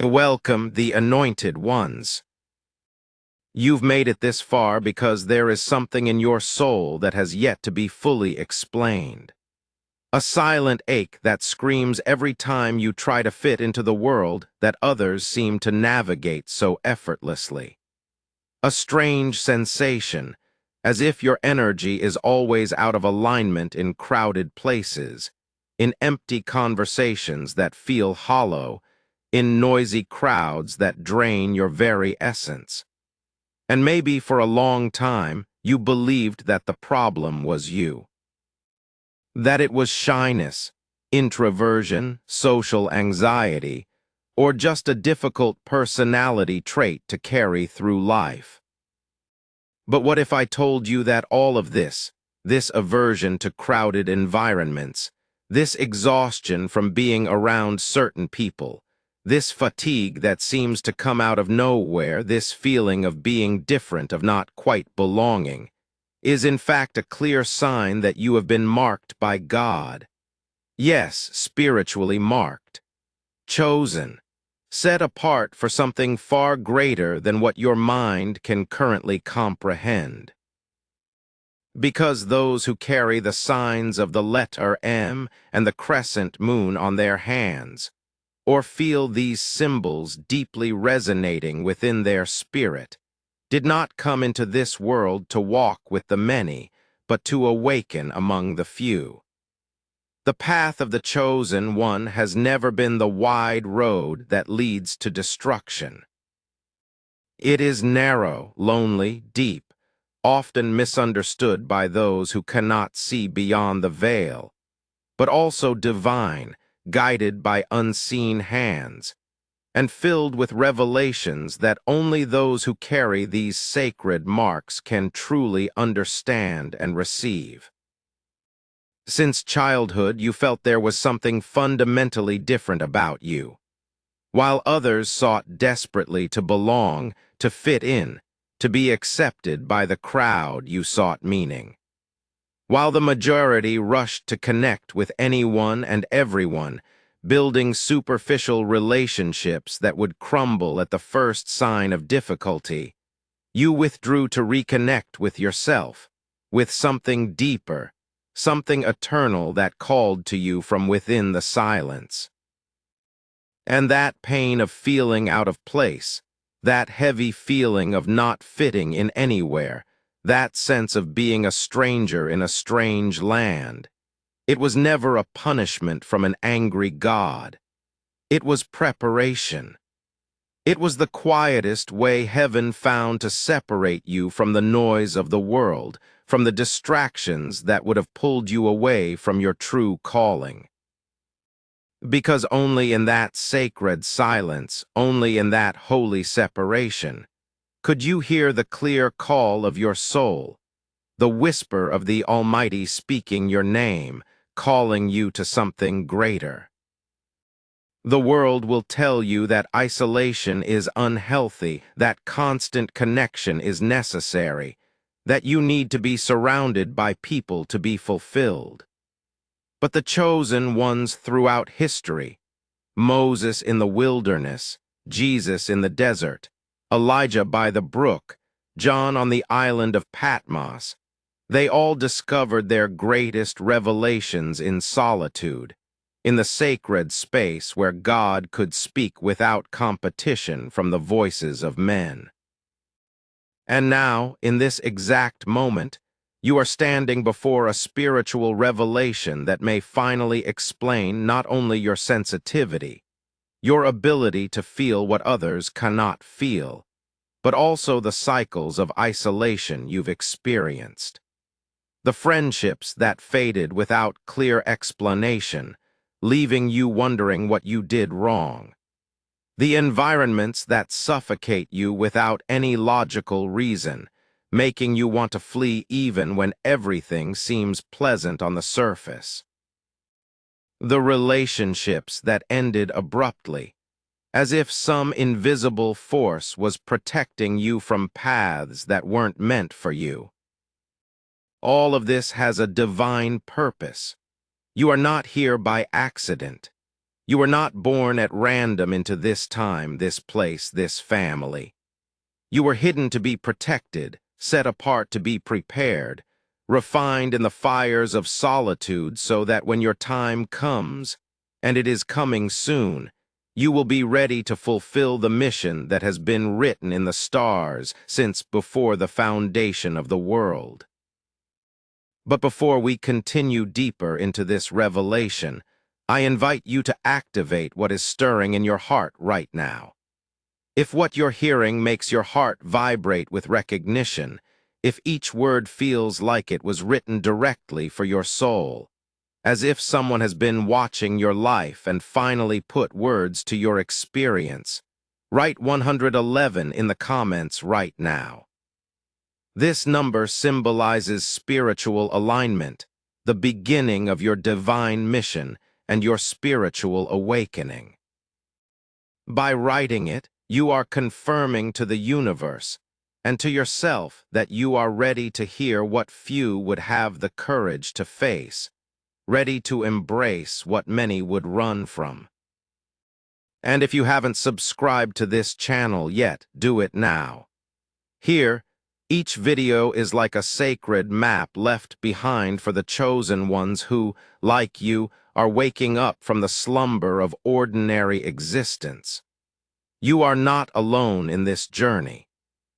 Welcome, the anointed ones. You've made it this far because there is something in your soul that has yet to be fully explained. A silent ache that screams every time you try to fit into the world that others seem to navigate so effortlessly. A strange sensation, as if your energy is always out of alignment in crowded places, in empty conversations that feel hollow, in noisy crowds that drain your very essence. And maybe for a long time, you believed that the problem was you. That it was shyness, introversion, social anxiety, or just a difficult personality trait to carry through life. But what if I told you that all of this aversion to crowded environments, this exhaustion from being around certain people, this fatigue that seems to come out of nowhere, this feeling of being different, of not quite belonging, is in fact a clear sign that you have been marked by God? Yes, spiritually marked, chosen, set apart for something far greater than what your mind can currently comprehend. Because those who carry the signs of the letter M and the crescent moon on their hands, or feel these symbols deeply resonating within their spirit, did not come into this world to walk with the many, but to awaken among the few. The path of the chosen one has never been the wide road that leads to destruction. It is narrow, lonely, deep, often misunderstood by those who cannot see beyond the veil, but also divine, guided by unseen hands, and filled with revelations that only those who carry these sacred marks can truly understand and receive. Since childhood, you felt there was something fundamentally different about you. While others sought desperately to belong, to fit in, to be accepted by the crowd, you sought meaning. While the majority rushed to connect with anyone and everyone, building superficial relationships that would crumble at the first sign of difficulty, you withdrew to reconnect with yourself, with something deeper, something eternal that called to you from within the silence. And that pain of feeling out of place, that heavy feeling of not fitting in anywhere, that sense of being a stranger in a strange land, it was never a punishment from an angry God. It was preparation. It was the quietest way heaven found to separate you from the noise of the world, from the distractions that would have pulled you away from your true calling. Because only in that sacred silence, only in that holy separation, could you hear the clear call of your soul, the whisper of the Almighty speaking your name, calling you to something greater. The world will tell you that isolation is unhealthy, that constant connection is necessary, that you need to be surrounded by people to be fulfilled. But the chosen ones throughout history, Moses in the wilderness, Jesus in the desert, Elijah by the brook, John on the island of Patmos, they all discovered their greatest revelations in solitude, in the sacred space where God could speak without competition from the voices of men. And now, in this exact moment, you are standing before a spiritual revelation that may finally explain not only your sensitivity, your ability to feel what others cannot feel, but also the cycles of isolation you've experienced. The friendships that faded without clear explanation, leaving you wondering what you did wrong. The environments that suffocate you without any logical reason, making you want to flee even when everything seems pleasant on the surface. The relationships that ended abruptly, as if some invisible force was protecting you from paths that weren't meant for you. All of this has a divine purpose. You are not here by accident. You were not born at random into this time, this place, this family. You were hidden to be protected, set apart to be prepared, refined in the fires of solitude so that when your time comes, and it is coming soon, you will be ready to fulfill the mission that has been written in the stars since before the foundation of the world. But before we continue deeper into this revelation, I invite you to activate what is stirring in your heart right now. If what you're hearing makes your heart vibrate with recognition, if each word feels like it was written directly for your soul, as if someone has been watching your life and finally put words to your experience, write 111 in the comments right now. This number symbolizes spiritual alignment, the beginning of your divine mission and your spiritual awakening. By writing it, you are confirming to the universe and to yourself that you are ready to hear what few would have the courage to face, ready to embrace what many would run from. And if you haven't subscribed to this channel yet, do it now. Here, each video is like a sacred map left behind for the chosen ones who, like you, are waking up from the slumber of ordinary existence. You are not alone in this journey.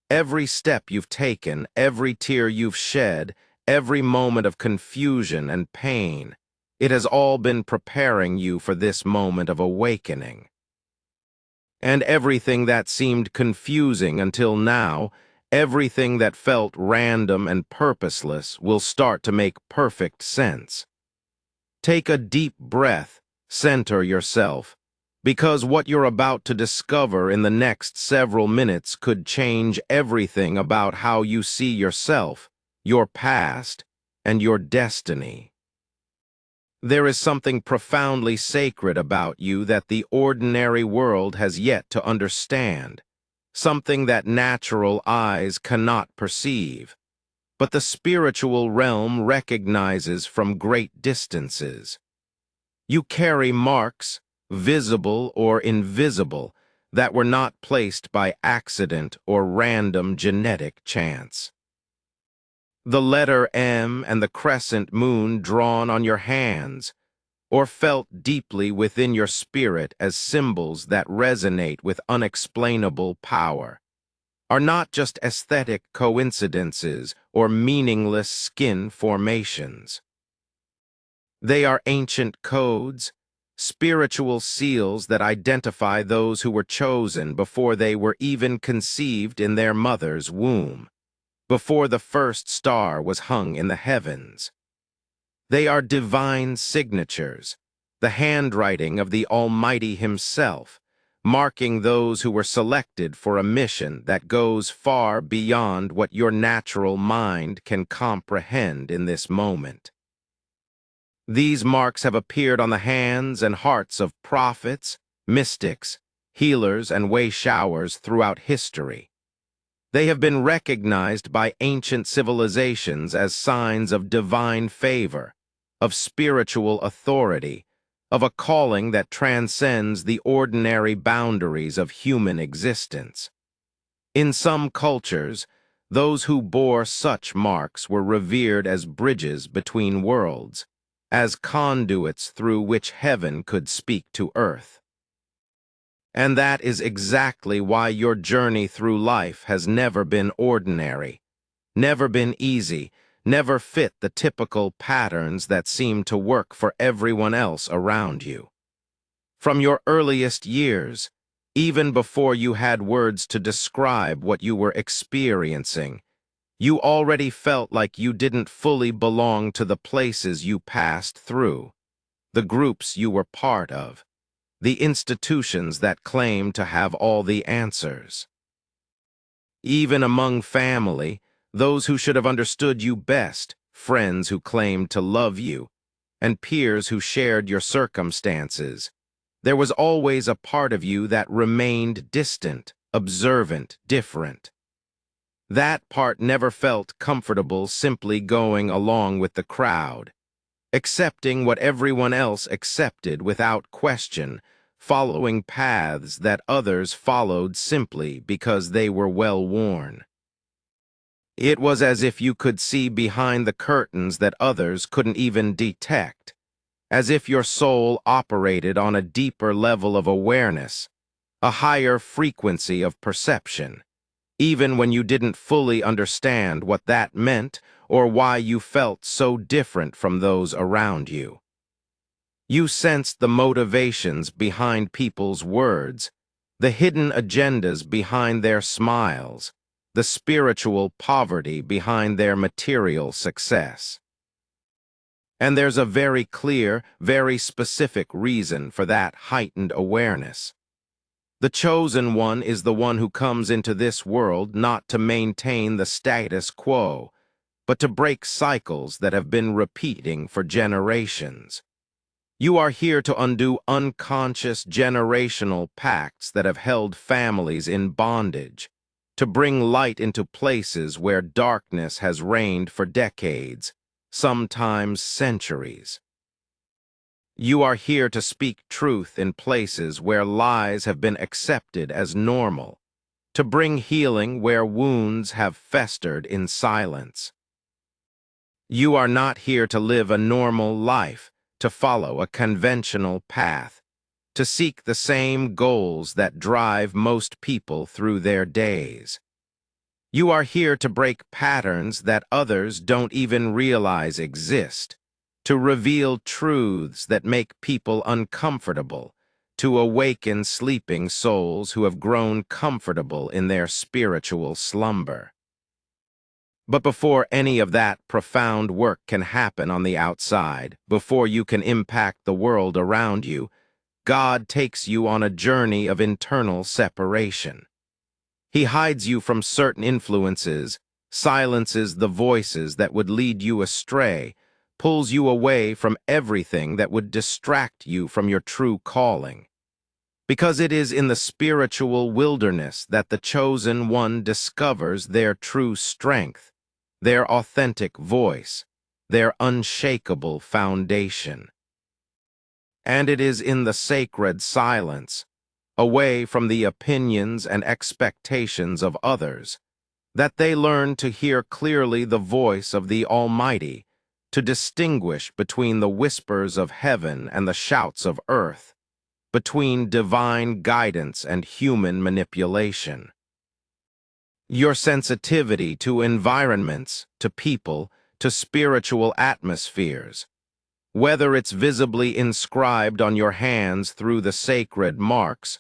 Every step you've taken, every tear you've shed, every moment of confusion and pain, it has all been preparing you for this moment of awakening. And everything that seemed confusing until now, everything that felt random and purposeless will start to make perfect sense. Take a deep breath, center yourself, because what you're about to discover in the next several minutes could change everything about how you see yourself, your past, and your destiny. There is something profoundly sacred about you that the ordinary world has yet to understand, something that natural eyes cannot perceive, but the spiritual realm recognizes from great distances. You carry marks, visible or invisible, that were not placed by accident or random genetic chance. The letter M and the crescent moon drawn on your hands, or felt deeply within your spirit as symbols that resonate with unexplainable power, are not just aesthetic coincidences or meaningless skin formations. They are ancient codes, spiritual seals that identify those who were chosen before they were even conceived in their mother's womb, before the first star was hung in the heavens. They are divine signatures, the handwriting of the Almighty Himself, marking those who were selected for a mission that goes far beyond what your natural mind can comprehend in this moment. These marks have appeared on the hands and hearts of prophets, mystics, healers, and way-showers throughout history. They have been recognized by ancient civilizations as signs of divine favor, of spiritual authority, of a calling that transcends the ordinary boundaries of human existence. In some cultures, those who bore such marks were revered as bridges between worlds, as conduits through which heaven could speak to earth. And that is exactly why your journey through life has never been ordinary, never been easy, never fit the typical patterns that seem to work for everyone else around you. From your earliest years, even before you had words to describe what you were experiencing, you already felt like you didn't fully belong to the places you passed through, the groups you were part of, the institutions that claim to have all the answers. Even among family, those who should have understood you best, friends who claimed to love you, and peers who shared your circumstances, there was always a part of you that remained distant, observant, different. That part never felt comfortable simply going along with the crowd. accepting what everyone else accepted without question, following paths that others followed simply because they were well worn. It was as if you could see behind the curtains that others couldn't even detect, as if your soul operated on a deeper level of awareness, a higher frequency of perception, even when you didn't fully understand what that meant or why you felt so different from those around you. You sensed the motivations behind people's words, the hidden agendas behind their smiles, the spiritual poverty behind their material success. And there's a very clear, very specific reason for that heightened awareness. The chosen one is the one who comes into this world not to maintain the status quo, but to break cycles that have been repeating for generations. You are here to undo unconscious generational pacts that have held families in bondage, to bring light into places where darkness has reigned for decades, sometimes centuries. You are here to speak truth in places where lies have been accepted as normal, to bring healing where wounds have festered in silence. You are not here to live a normal life, to follow a conventional path, to seek the same goals that drive most people through their days. You are here to break patterns that others don't even realize exist, to reveal truths that make people uncomfortable, to awaken sleeping souls who have grown comfortable in their spiritual slumber. But before any of that profound work can happen on the outside, before you can impact the world around you, God takes you on a journey of internal separation. He hides you from certain influences, silences the voices that would lead you astray, pulls you away from everything that would distract you from your true calling. Because it is in the spiritual wilderness that the chosen one discovers their true strength, their authentic voice, their unshakable foundation. And it is in the sacred silence, away from the opinions and expectations of others, that they learn to hear clearly the voice of the Almighty, to distinguish between the whispers of heaven and the shouts of earth, between divine guidance and human manipulation. Your sensitivity to environments, to people, to spiritual atmospheres, whether it's visibly inscribed on your hands through the sacred marks,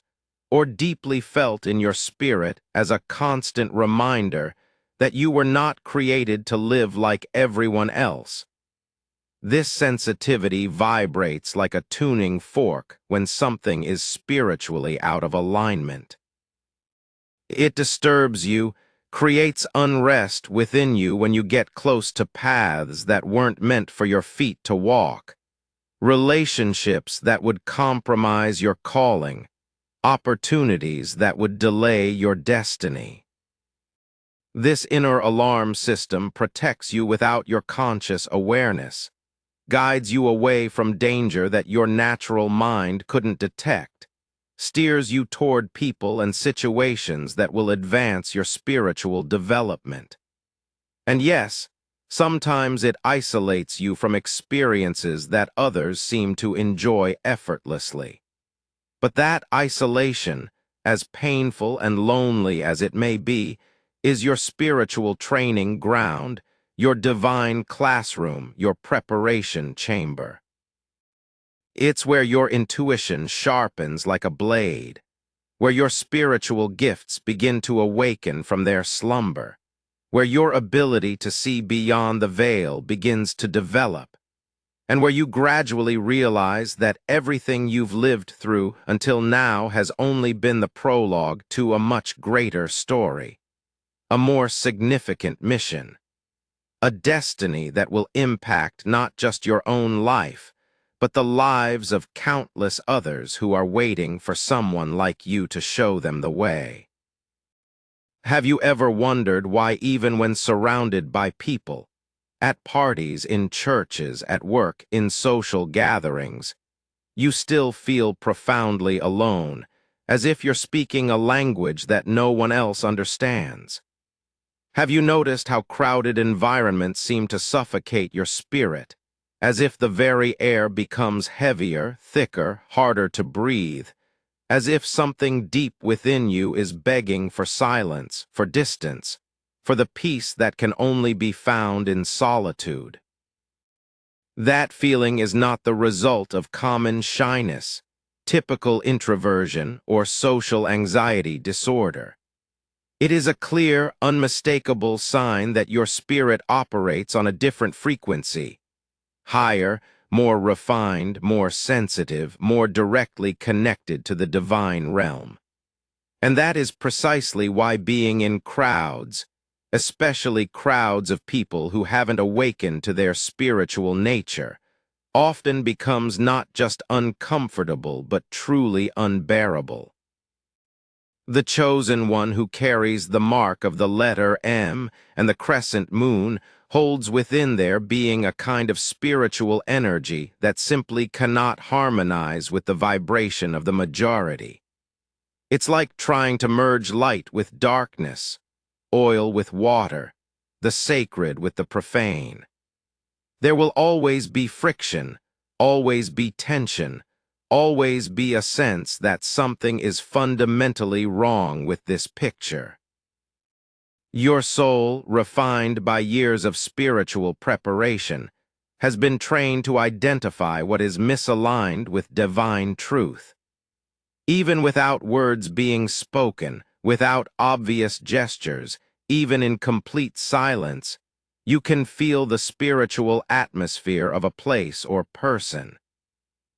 or deeply felt in your spirit as a constant reminder that you were not created to live like everyone else. This sensitivity vibrates like a tuning fork when something is spiritually out of alignment. It disturbs you, creates unrest within you when you get close to paths that weren't meant for your feet to walk, relationships that would compromise your calling, opportunities that would delay your destiny. This inner alarm system protects you without your conscious awareness, guides you away from danger that your natural mind couldn't detect, steers you toward people and situations that will advance your spiritual development. And yes, sometimes it isolates you from experiences that others seem to enjoy effortlessly. But that isolation, as painful and lonely as it may be, is your spiritual training ground, your divine classroom, your preparation chamber. It's where your intuition sharpens like a blade, where your spiritual gifts begin to awaken from their slumber, where your ability to see beyond the veil begins to develop, and where you gradually realize that everything you've lived through until now has only been the prologue to a much greater story, a more significant mission, a destiny that will impact not just your own life, but the lives of countless others who are waiting for someone like you to show them the way. Have you ever wondered why even when surrounded by people, at parties, in churches, at work, in social gatherings, you still feel profoundly alone, as if you're speaking a language that no one else understands. Have you noticed how crowded environments seem to suffocate your spirit, as if the very air becomes heavier, thicker, harder to breathe, as if something deep within you is begging for silence, for distance, for the peace that can only be found in solitude? That feeling is not the result of common shyness, typical introversion, or social anxiety disorder. It is a clear, unmistakable sign that your spirit operates on a different frequency, higher, more refined, more sensitive, more directly connected to the divine realm. And that is precisely why being in crowds, especially crowds of people who haven't awakened to their spiritual nature, often becomes not just uncomfortable but truly unbearable. The chosen one who carries the mark of the letter M and the crescent moon holds within their being a kind of spiritual energy that simply cannot harmonize with the vibration of the majority. It's like trying to merge light with darkness, oil with water, the sacred with the profane. There will always be friction, always be tension, always be a sense that something is fundamentally wrong with this picture. Your soul, refined by years of spiritual preparation, has been trained to identify what is misaligned with divine truth. Even without words being spoken, without obvious gestures, even in complete silence, you can feel the spiritual atmosphere of a place or person.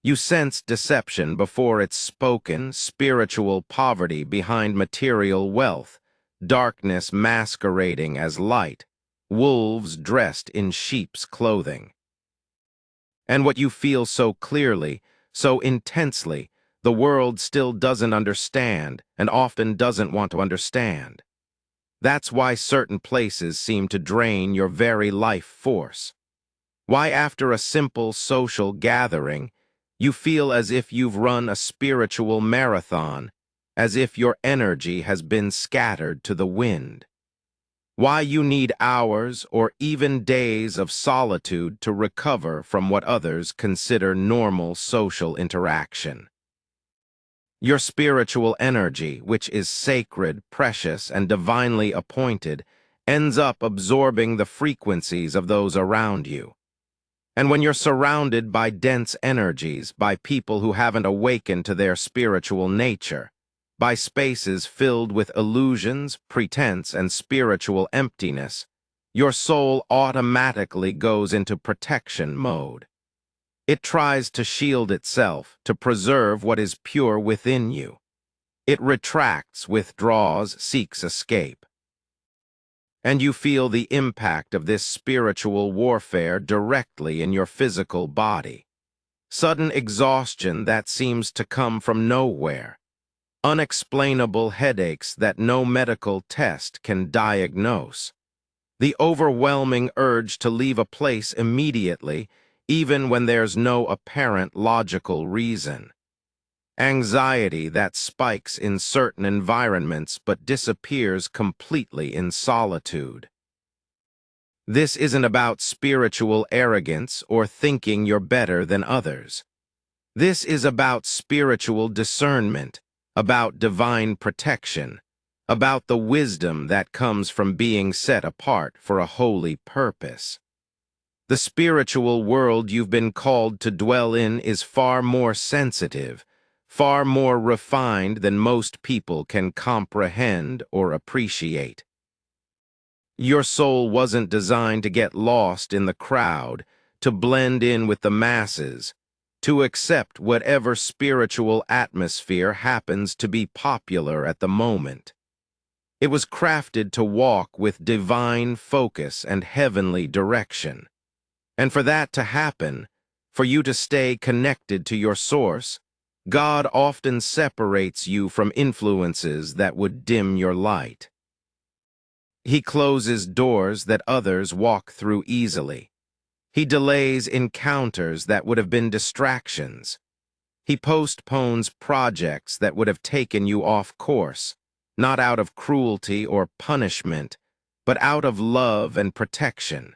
You sense deception before it's spoken, spiritual poverty behind material wealth, darkness masquerading as light, wolves dressed in sheep's clothing. And what you feel so clearly, so intensely, the world still doesn't understand and often doesn't want to understand. That's why certain places seem to drain your very life force. Why after a simple social gathering, you feel as if you've run a spiritual marathon, as if your energy has been scattered to the wind. Why you need hours or even days of solitude to recover from what others consider normal social interaction. Your spiritual energy, which is sacred, precious, and divinely appointed, ends up absorbing the frequencies of those around you. And when you're surrounded by dense energies, by people who haven't awakened to their spiritual nature, by spaces filled with illusions, pretense, and spiritual emptiness, your soul automatically goes into protection mode. It tries to shield itself, to preserve what is pure within you. It retracts, withdraws, seeks escape. And you feel the impact of this spiritual warfare directly in your physical body. Sudden exhaustion that seems to come from nowhere. Unexplainable headaches that no medical test can diagnose. The overwhelming urge to leave a place immediately, even when there's no apparent logical reason. Anxiety that spikes in certain environments but disappears completely in solitude. This isn't about spiritual arrogance or thinking you're better than others. This is about spiritual discernment, about divine protection, about the wisdom that comes from being set apart for a holy purpose. The spiritual world you've been called to dwell in is far more sensitive, far more refined than most people can comprehend or appreciate. Your soul wasn't designed to get lost in the crowd, to blend in with the masses, to accept whatever spiritual atmosphere happens to be popular at the moment. It was crafted to walk with divine focus and heavenly direction. And for that to happen, for you to stay connected to your source, God often separates you from influences that would dim your light. He closes doors that others walk through easily. He delays encounters that would have been distractions. He postpones projects that would have taken you off course, not out of cruelty or punishment, but out of love and protection.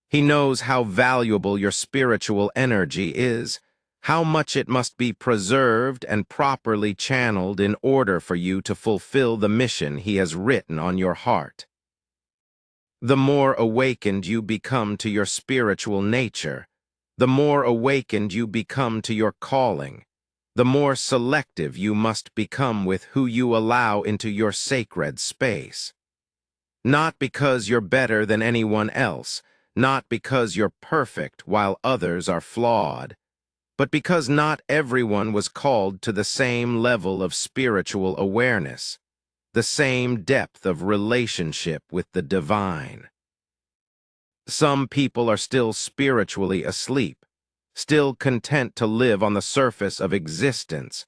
He knows how valuable your spiritual energy is, how much it must be preserved and properly channeled in order for you to fulfill the mission he has written on your heart. The more awakened you become to your spiritual nature, the more awakened you become to your calling, the more selective you must become with who you allow into your sacred space. Not because you're better than anyone else, not because you're perfect while others are flawed, but because not everyone was called to the same level of spiritual awareness, the same depth of relationship with the divine. Some people are still spiritually asleep, still content to live on the surface of existence,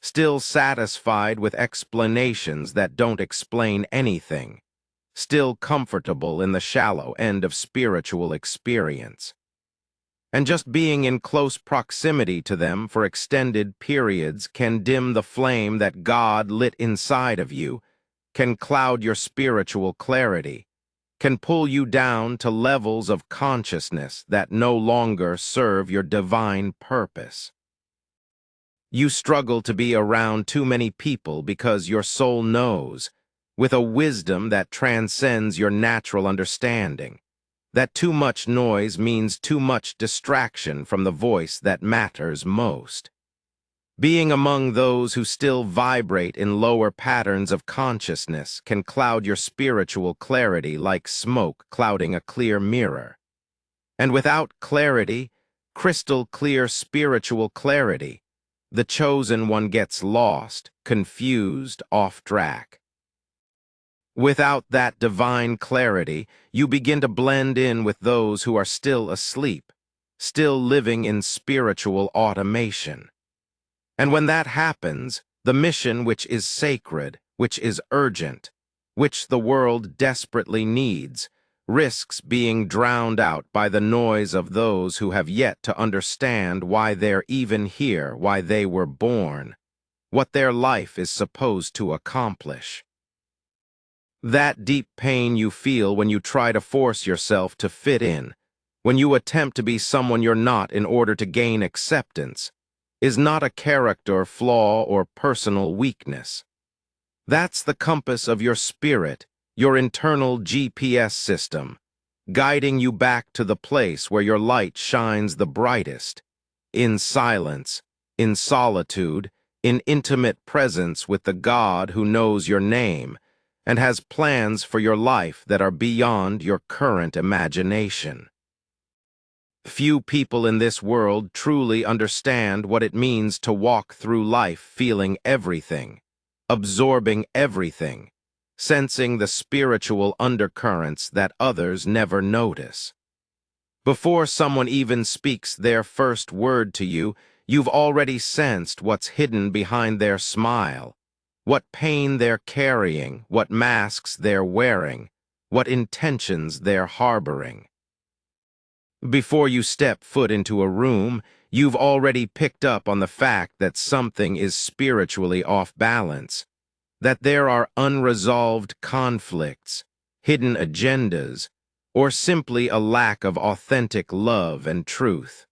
still satisfied with explanations that don't explain anything, still comfortable in the shallow end of spiritual experience. And just being in close proximity to them for extended periods can dim the flame that God lit inside of you, can cloud your spiritual clarity, can pull you down to levels of consciousness that no longer serve your divine purpose. You struggle to be around too many people because your soul knows, with a wisdom that transcends your natural understanding, that too much noise means too much distraction from the voice that matters most. Being among those who still vibrate in lower patterns of consciousness can cloud your spiritual clarity like smoke clouding a clear mirror. And without clarity, crystal clear spiritual clarity, the chosen one gets lost, confused, off track. Without that divine clarity, you begin to blend in with those who are still asleep, still living in spiritual automation. And when that happens, the mission which is sacred, which is urgent, which the world desperately needs, risks being drowned out by the noise of those who have yet to understand why they're even here, why they were born, what their life is supposed to accomplish. That deep pain you feel when you try to force yourself to fit in, when you attempt to be someone you're not in order to gain acceptance, is not a character flaw or personal weakness. That's the compass of your spirit, your internal GPS system, guiding you back to the place where your light shines the brightest, in silence, in solitude, in intimate presence with the God who knows your name and has plans for your life that are beyond your current imagination. Few people in this world truly understand what it means to walk through life feeling everything, absorbing everything, sensing the spiritual undercurrents that others never notice. Before someone even speaks their first word to you, you've already sensed what's hidden behind their smile, what pain they're carrying, what masks they're wearing, what intentions they're harboring. Before you step foot into a room, you've already picked up on the fact that something is spiritually off balance, that there are unresolved conflicts, hidden agendas, or simply a lack of authentic love and truth.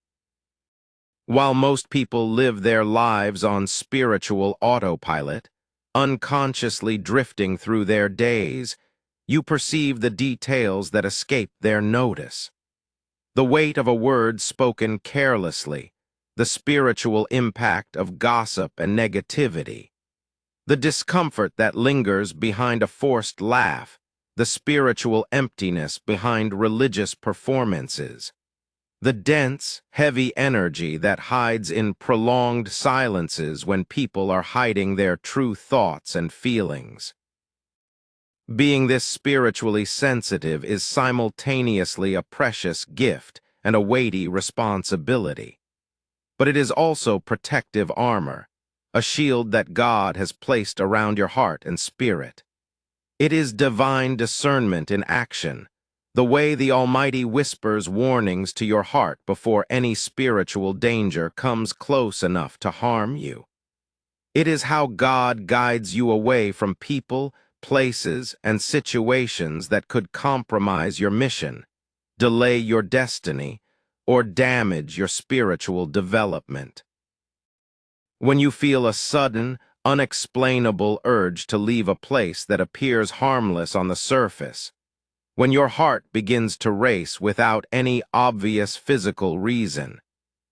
While most people live their lives on spiritual autopilot, unconsciously drifting through their days, you perceive the details that escape their notice. The weight of a word spoken carelessly, the spiritual impact of gossip and negativity, the discomfort that lingers behind a forced laugh, the spiritual emptiness behind religious performances, the dense, heavy energy that hides in prolonged silences when people are hiding their true thoughts and feelings. Being this spiritually sensitive is simultaneously a precious gift and a weighty responsibility. But it is also protective armor, a shield that God has placed around your heart and spirit. It is divine discernment in action, the way the Almighty whispers warnings to your heart before any spiritual danger comes close enough to harm you. It is how God guides you away from people, places, and situations that could compromise your mission, delay your destiny, or damage your spiritual development. When you feel a sudden, unexplainable urge to leave a place that appears harmless on the surface, when your heart begins to race without any obvious physical reason,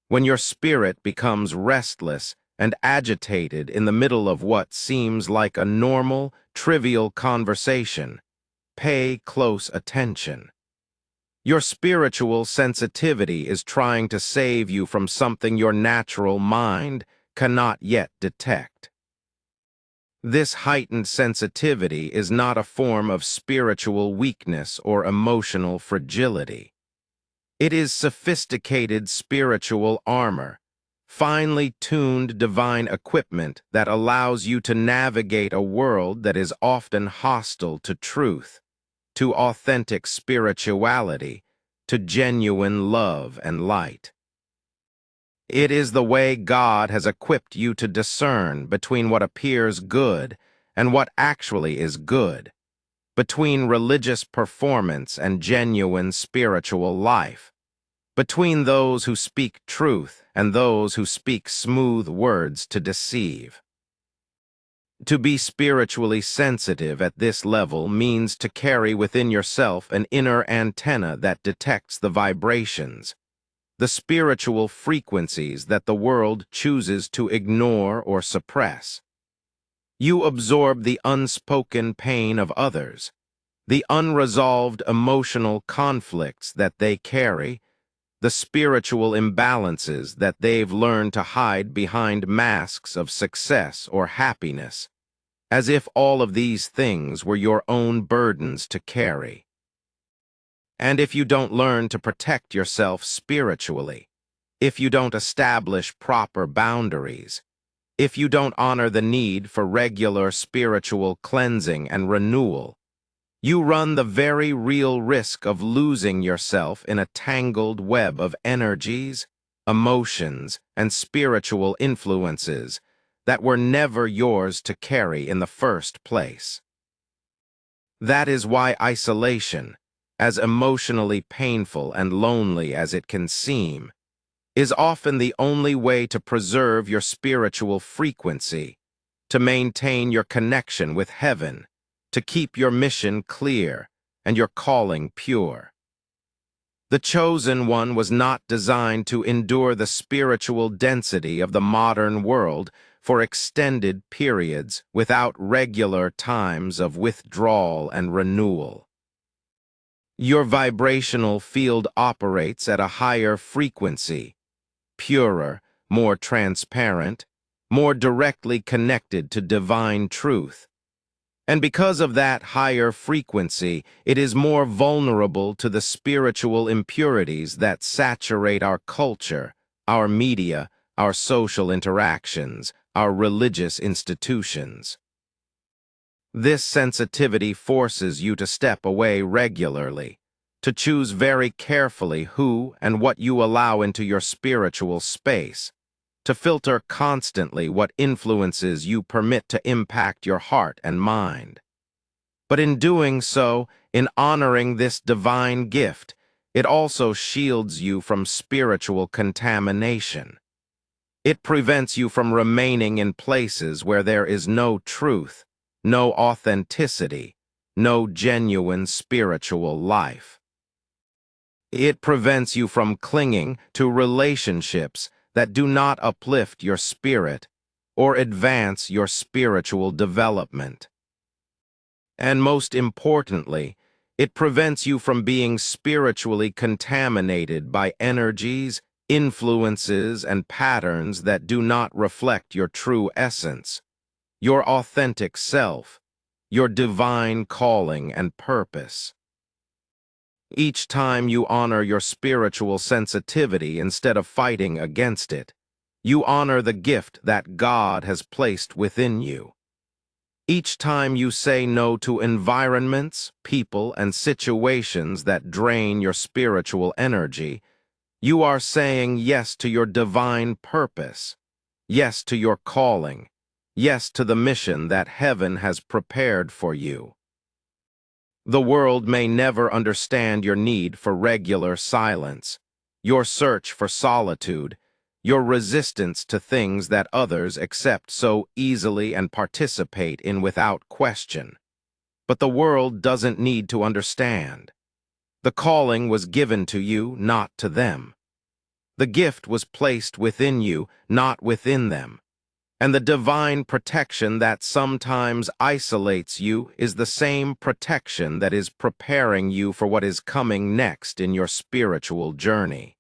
when your spirit becomes restless and agitated in the middle of what seems like a normal, trivial conversation, pay close attention. Your spiritual sensitivity is trying to save you from something your natural mind cannot yet detect. This heightened sensitivity is not a form of spiritual weakness or emotional fragility. It is sophisticated spiritual armor, finely tuned divine equipment that allows you to navigate a world that is often hostile to truth, to authentic spirituality, to genuine love and light. It is the way God has equipped you to discern between what appears good and what actually is good, between religious performance and genuine spiritual life, between those who speak truth and those who speak smooth words to deceive. To be spiritually sensitive at this level means to carry within yourself an inner antenna that detects the vibrations, the spiritual frequencies that the world chooses to ignore or suppress. You absorb the unspoken pain of others, the unresolved emotional conflicts that they carry, the spiritual imbalances that they've learned to hide behind masks of success or happiness, as if all of these things were your own burdens to carry. And if you don't learn to protect yourself spiritually, if you don't establish proper boundaries, if you don't honor the need for regular spiritual cleansing and renewal, you run the very real risk of losing yourself in a tangled web of energies, emotions, and spiritual influences that were never yours to carry in the first place. That is why isolation, as emotionally painful and lonely as it can seem, is often the only way to preserve your spiritual frequency, to maintain your connection with heaven, to keep your mission clear and your calling pure. The chosen one was not designed to endure the spiritual density of the modern world for extended periods without regular times of withdrawal and renewal. Your vibrational field operates at a higher frequency, purer, more transparent, more directly connected to divine truth. And because of that higher frequency, it is more vulnerable to the spiritual impurities that saturate our culture, our media, our social interactions, our religious institutions. This sensitivity forces you to step away regularly, to choose very carefully who and what you allow into your spiritual space, to filter constantly what influences you permit to impact your heart and mind. But in doing so, in honoring this divine gift, it also shields you from spiritual contamination. It prevents you from remaining in places where there is no truth, no authenticity, no genuine spiritual life. It prevents you from clinging to relationships that do not uplift your spirit or advance your spiritual development. And most importantly, it prevents you from being spiritually contaminated by energies, influences, and patterns that do not reflect your true essence, your authentic self, your divine calling and purpose. Each time you honor your spiritual sensitivity instead of fighting against it, you honor the gift that God has placed within you. Each time you say no to environments, people, and situations that drain your spiritual energy, you are saying yes to your divine purpose, yes to your calling, yes to the mission that heaven has prepared for you. The world may never understand your need for regular silence, your search for solitude, your resistance to things that others accept so easily and participate in without question. But the world doesn't need to understand. The calling was given to you, not to them. The gift was placed within you, not within them. And the divine protection that sometimes isolates you is the same protection that is preparing you for what is coming next in your spiritual journey.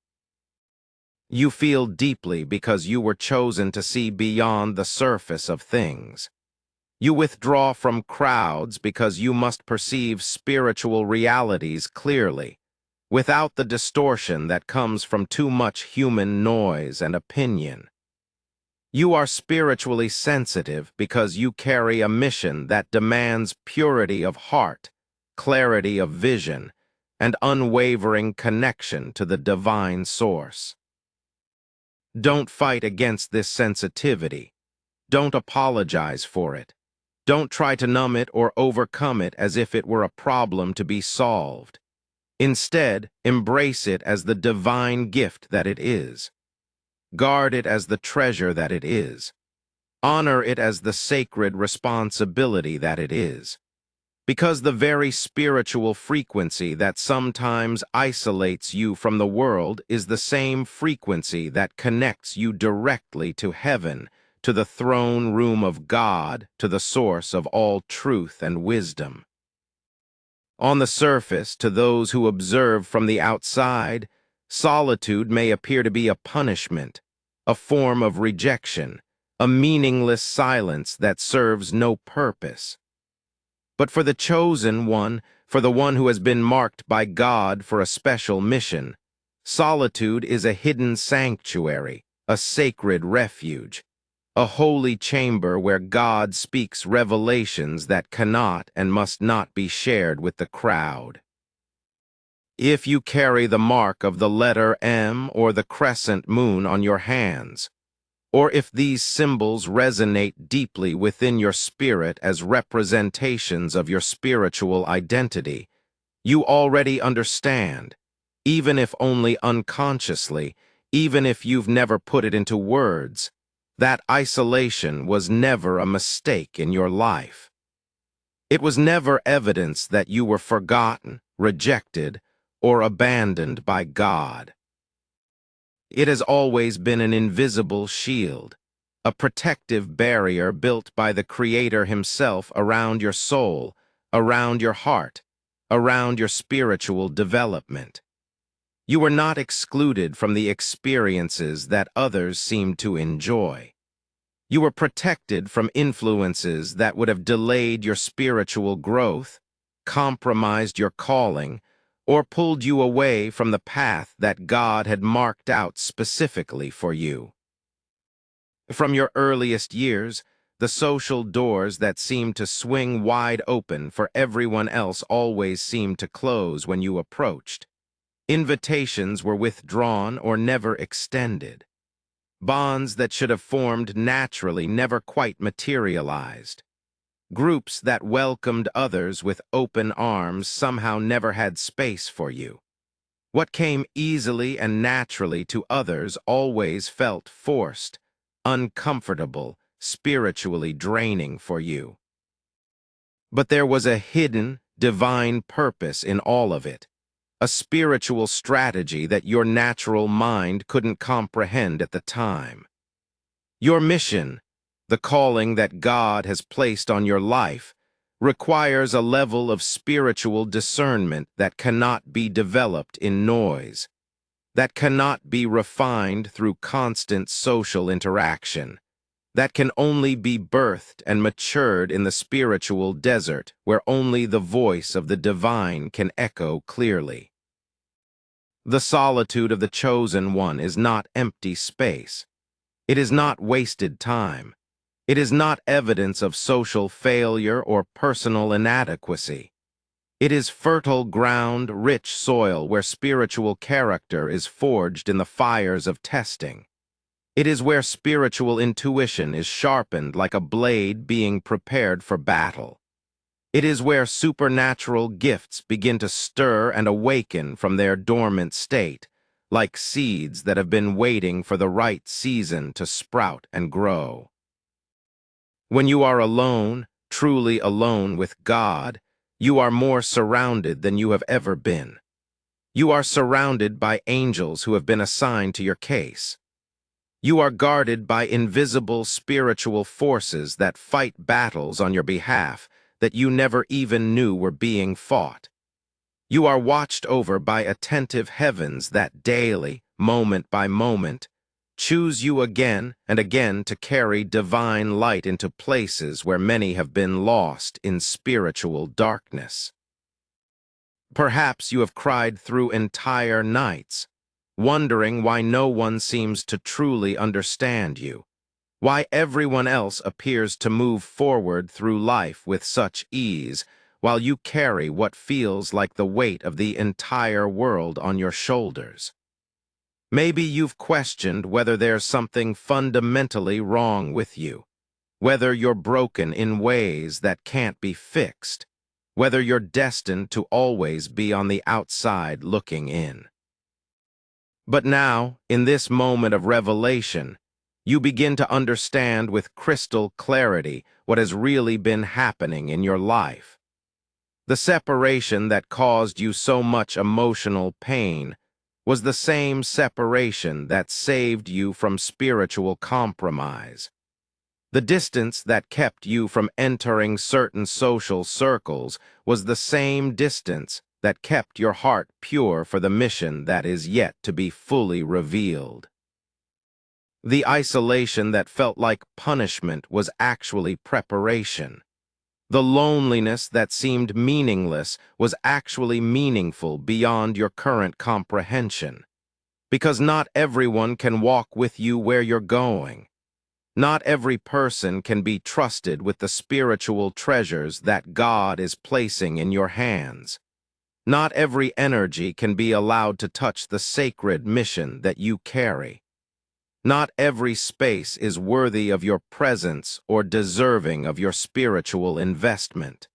You feel deeply because you were chosen to see beyond the surface of things. You withdraw from crowds because you must perceive spiritual realities clearly, without the distortion that comes from too much human noise and opinion. You are spiritually sensitive because you carry a mission that demands purity of heart, clarity of vision, and unwavering connection to the divine source. Don't fight against this sensitivity. Don't apologize for it. Don't try to numb it or overcome it as if it were a problem to be solved. Instead, embrace it as the divine gift that it is. Guard it as the treasure that it is. Honor it as the sacred responsibility that it is. Because the very spiritual frequency that sometimes isolates you from the world is the same frequency that connects you directly to heaven, to the throne room of God, to the source of all truth and wisdom. On the surface, to those who observe from the outside, solitude may appear to be a punishment, a form of rejection, a meaningless silence that serves no purpose. But for the chosen one, for the one who has been marked by God for a special mission, solitude is a hidden sanctuary, a sacred refuge, a holy chamber where God speaks revelations that cannot and must not be shared with the crowd. If you carry the mark of the letter M or the crescent moon on your hands, or if these symbols resonate deeply within your spirit as representations of your spiritual identity, you already understand, even if only unconsciously, even if you've never put it into words, that isolation was never a mistake in your life. It was never evidence that you were forgotten, rejected, or abandoned by God. It has always been an invisible shield, a protective barrier built by the Creator Himself around your soul, around your heart, around your spiritual development. You were not excluded from the experiences that others seem to enjoy. You were protected from influences that would have delayed your spiritual growth, compromised your calling, or pulled you away from the path that God had marked out specifically for you. From your earliest years, the social doors that seemed to swing wide open for everyone else always seemed to close when you approached. Invitations were withdrawn or never extended. Bonds that should have formed naturally never quite materialized. Groups that welcomed others with open arms somehow never had space for you. What came easily and naturally to others always felt forced, uncomfortable, spiritually draining for you. But there was a hidden, divine purpose in all of it, a spiritual strategy that your natural mind couldn't comprehend at the time. Your mission, the calling that God has placed on your life, requires a level of spiritual discernment that cannot be developed in noise, that cannot be refined through constant social interaction, that can only be birthed and matured in the spiritual desert where only the voice of the divine can echo clearly. The solitude of the chosen one is not empty space. It is not wasted time. It is not evidence of social failure or personal inadequacy. It is fertile ground, rich soil where spiritual character is forged in the fires of testing. It is where spiritual intuition is sharpened like a blade being prepared for battle. It is where supernatural gifts begin to stir and awaken from their dormant state, like seeds that have been waiting for the right season to sprout and grow. When you are alone, truly alone with God, you are more surrounded than you have ever been. You are surrounded by angels who have been assigned to your case. You are guarded by invisible spiritual forces that fight battles on your behalf that you never even knew were being fought. You are watched over by attentive heavens that daily, moment by moment, choose you again and again to carry divine light into places where many have been lost in spiritual darkness. Perhaps you have cried through entire nights, wondering why no one seems to truly understand you, why everyone else appears to move forward through life with such ease, while you carry what feels like the weight of the entire world on your shoulders. Maybe you've questioned whether there's something fundamentally wrong with you, whether you're broken in ways that can't be fixed, whether you're destined to always be on the outside looking in. But now, in this moment of revelation, you begin to understand with crystal clarity what has really been happening in your life. The separation that caused you so much emotional pain was the same separation that saved you from spiritual compromise. The distance that kept you from entering certain social circles was the same distance that kept your heart pure for the mission that is yet to be fully revealed. The isolation that felt like punishment was actually preparation. The loneliness that seemed meaningless was actually meaningful beyond your current comprehension. Because not everyone can walk with you where you're going. Not every person can be trusted with the spiritual treasures that God is placing in your hands. Not every energy can be allowed to touch the sacred mission that you carry. Not every space is worthy of your presence or deserving of your spiritual investment.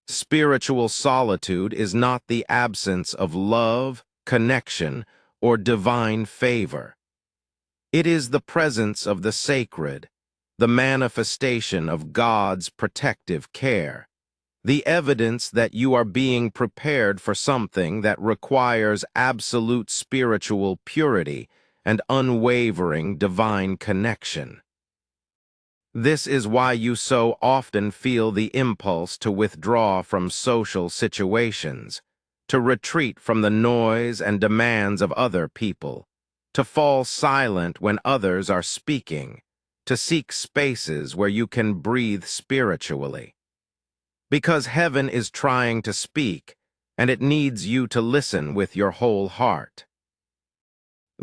Spiritual solitude is not the absence of love, connection, or divine favor. It is the presence of the sacred, the manifestation of God's protective care, the evidence that you are being prepared for something that requires absolute spiritual purity and unwavering divine connection. This is why you so often feel the impulse to withdraw from social situations, to retreat from the noise and demands of other people, to fall silent when others are speaking, to seek spaces where you can breathe spiritually. Because heaven is trying to speak, and it needs you to listen with your whole heart.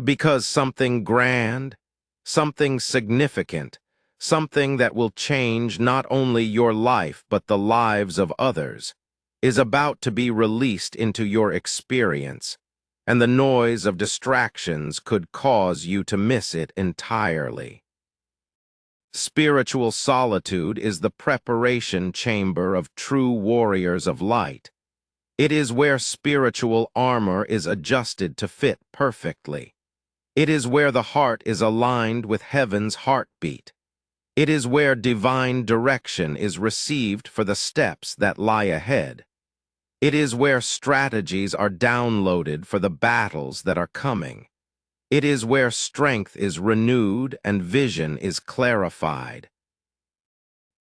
Because something grand, something significant, something that will change not only your life but the lives of others, is about to be released into your experience, and the noise of distractions could cause you to miss it entirely. Spiritual solitude is the preparation chamber of true warriors of light. It is where spiritual armor is adjusted to fit perfectly. It is where the heart is aligned with heaven's heartbeat. It is where divine direction is received for the steps that lie ahead. It is where strategies are downloaded for the battles that are coming. It is where strength is renewed and vision is clarified.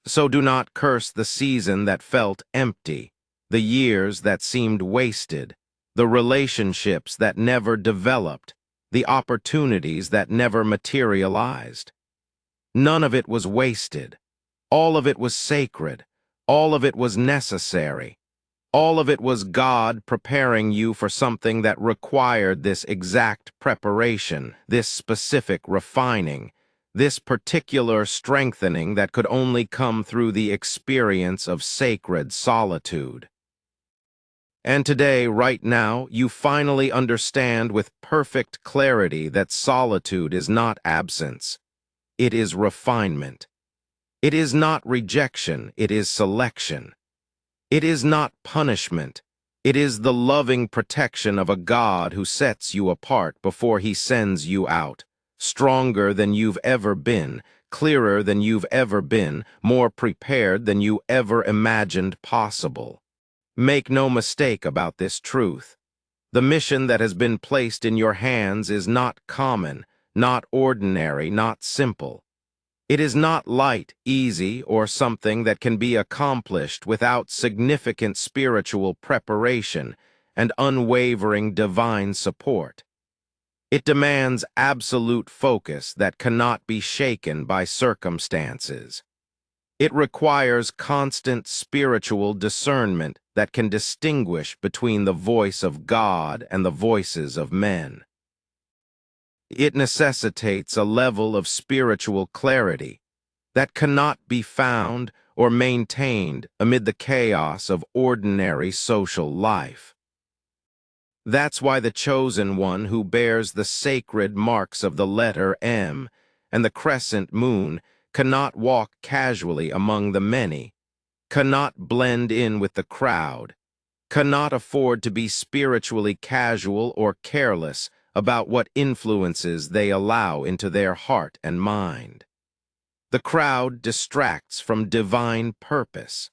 So do not curse the season that felt empty, the years that seemed wasted, the relationships that never developed, the opportunities that never materialized. None of it was wasted. All of it was sacred. All of it was necessary. All of it was God preparing you for something that required this exact preparation, this specific refining, this particular strengthening that could only come through the experience of sacred solitude. And today, right now, you finally understand with perfect clarity that solitude is not absence. It is refinement. It is not rejection, it is selection. It is not punishment. It is the loving protection of a God who sets you apart before he sends you out, stronger than you've ever been, clearer than you've ever been, more prepared than you ever imagined possible. Make no mistake about this truth. The mission that has been placed in your hands is not common, not ordinary, not simple. It is not light, easy, or something that can be accomplished without significant spiritual preparation and unwavering divine support. It demands absolute focus that cannot be shaken by circumstances. It requires constant spiritual discernment that can distinguish between the voice of God and the voices of men. It necessitates a level of spiritual clarity that cannot be found or maintained amid the chaos of ordinary social life. That's why the chosen one who bears the sacred marks of the letter M and the crescent moon cannot walk casually among the many, cannot blend in with the crowd, cannot afford to be spiritually casual or careless about what influences they allow into their heart and mind. The crowd distracts from divine purpose.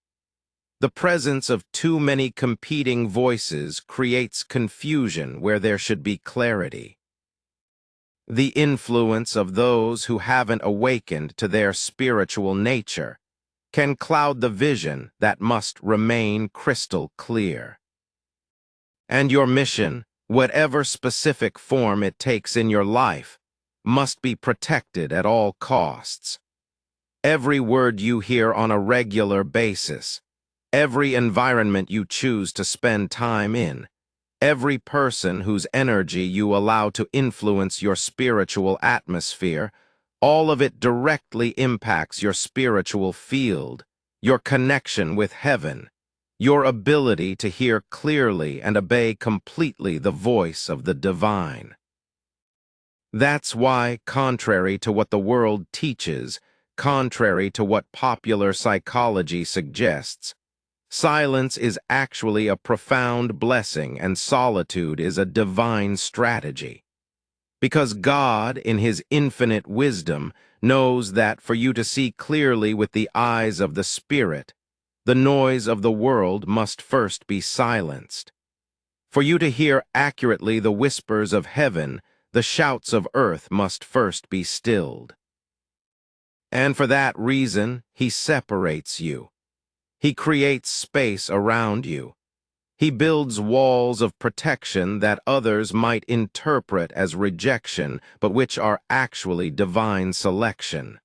The presence of too many competing voices creates confusion where there should be clarity. The influence of those who haven't awakened to their spiritual nature can cloud the vision that must remain crystal clear. And your mission, whatever specific form it takes in your life, must be protected at all costs. Every word you hear on a regular basis, every environment you choose to spend time in, every person whose energy you allow to influence your spiritual atmosphere, all of it directly impacts your spiritual field, your connection with heaven, your ability to hear clearly and obey completely the voice of the divine. That's why, contrary to what the world teaches, contrary to what popular psychology suggests, silence is actually a profound blessing and solitude is a divine strategy. Because God, in his infinite wisdom, knows that for you to see clearly with the eyes of the Spirit, the noise of the world must first be silenced. For you to hear accurately the whispers of heaven, the shouts of earth must first be stilled. And for that reason, he separates you. He creates space around you. He builds walls of protection that others might interpret as rejection, but which are actually divine selection.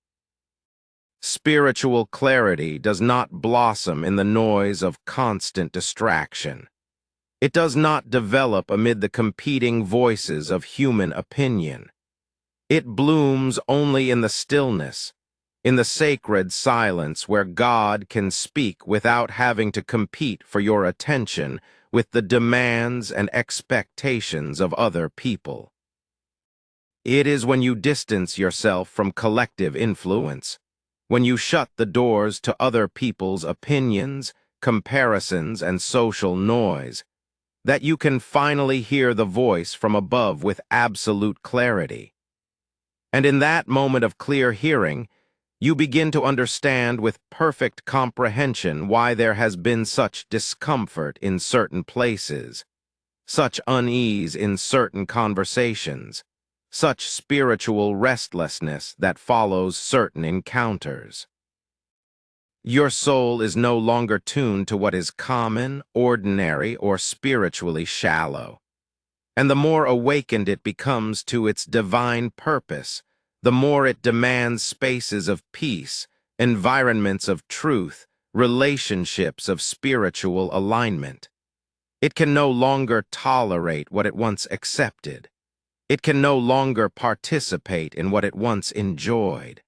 Spiritual clarity does not blossom in the noise of constant distraction. It does not develop amid the competing voices of human opinion. It blooms only in the stillness, in the sacred silence where God can speak without having to compete for your attention with the demands and expectations of other people. It is when you distance yourself from collective influence, when you shut the doors to other people's opinions, comparisons, and social noise, that you can finally hear the voice from above with absolute clarity. And in that moment of clear hearing, you begin to understand with perfect comprehension why there has been such discomfort in certain places, such unease in certain conversations, such spiritual restlessness that follows certain encounters. Your soul is no longer tuned to what is common, ordinary, or spiritually shallow. And the more awakened it becomes to its divine purpose, the more it demands spaces of peace, environments of truth, relationships of spiritual alignment. It can no longer tolerate what it once accepted. It can no longer participate in what it once enjoyed.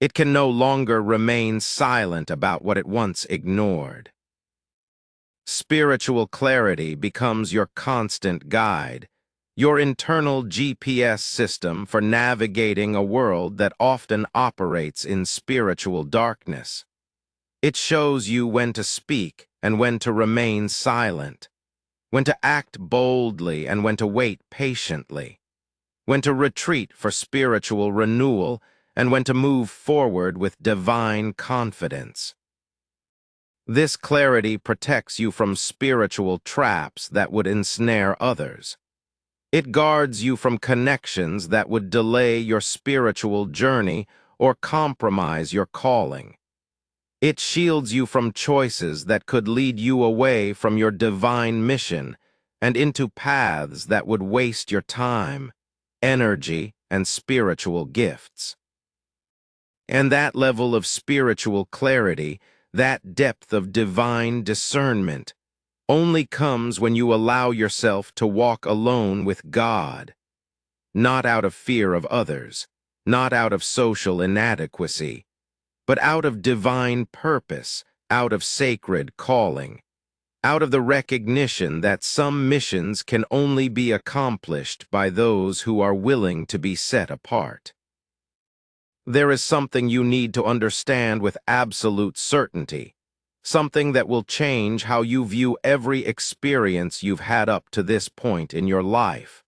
It can no longer remain silent about what it once ignored. Spiritual clarity becomes your constant guide, your internal GPS system for navigating a world that often operates in spiritual darkness. It shows you when to speak and when to remain silent, when to act boldly and when to wait patiently, when to retreat for spiritual renewal and when to move forward with divine confidence. This clarity protects you from spiritual traps that would ensnare others. It guards you from connections that would delay your spiritual journey or compromise your calling. It shields you from choices that could lead you away from your divine mission and into paths that would waste your time, energy, and spiritual gifts. And that level of spiritual clarity, that depth of divine discernment, only comes when you allow yourself to walk alone with God, not out of fear of others, not out of social inadequacy, but out of divine purpose, out of sacred calling, out of the recognition that some missions can only be accomplished by those who are willing to be set apart. There is something you need to understand with absolute certainty, something that will change how you view every experience you've had up to this point in your life.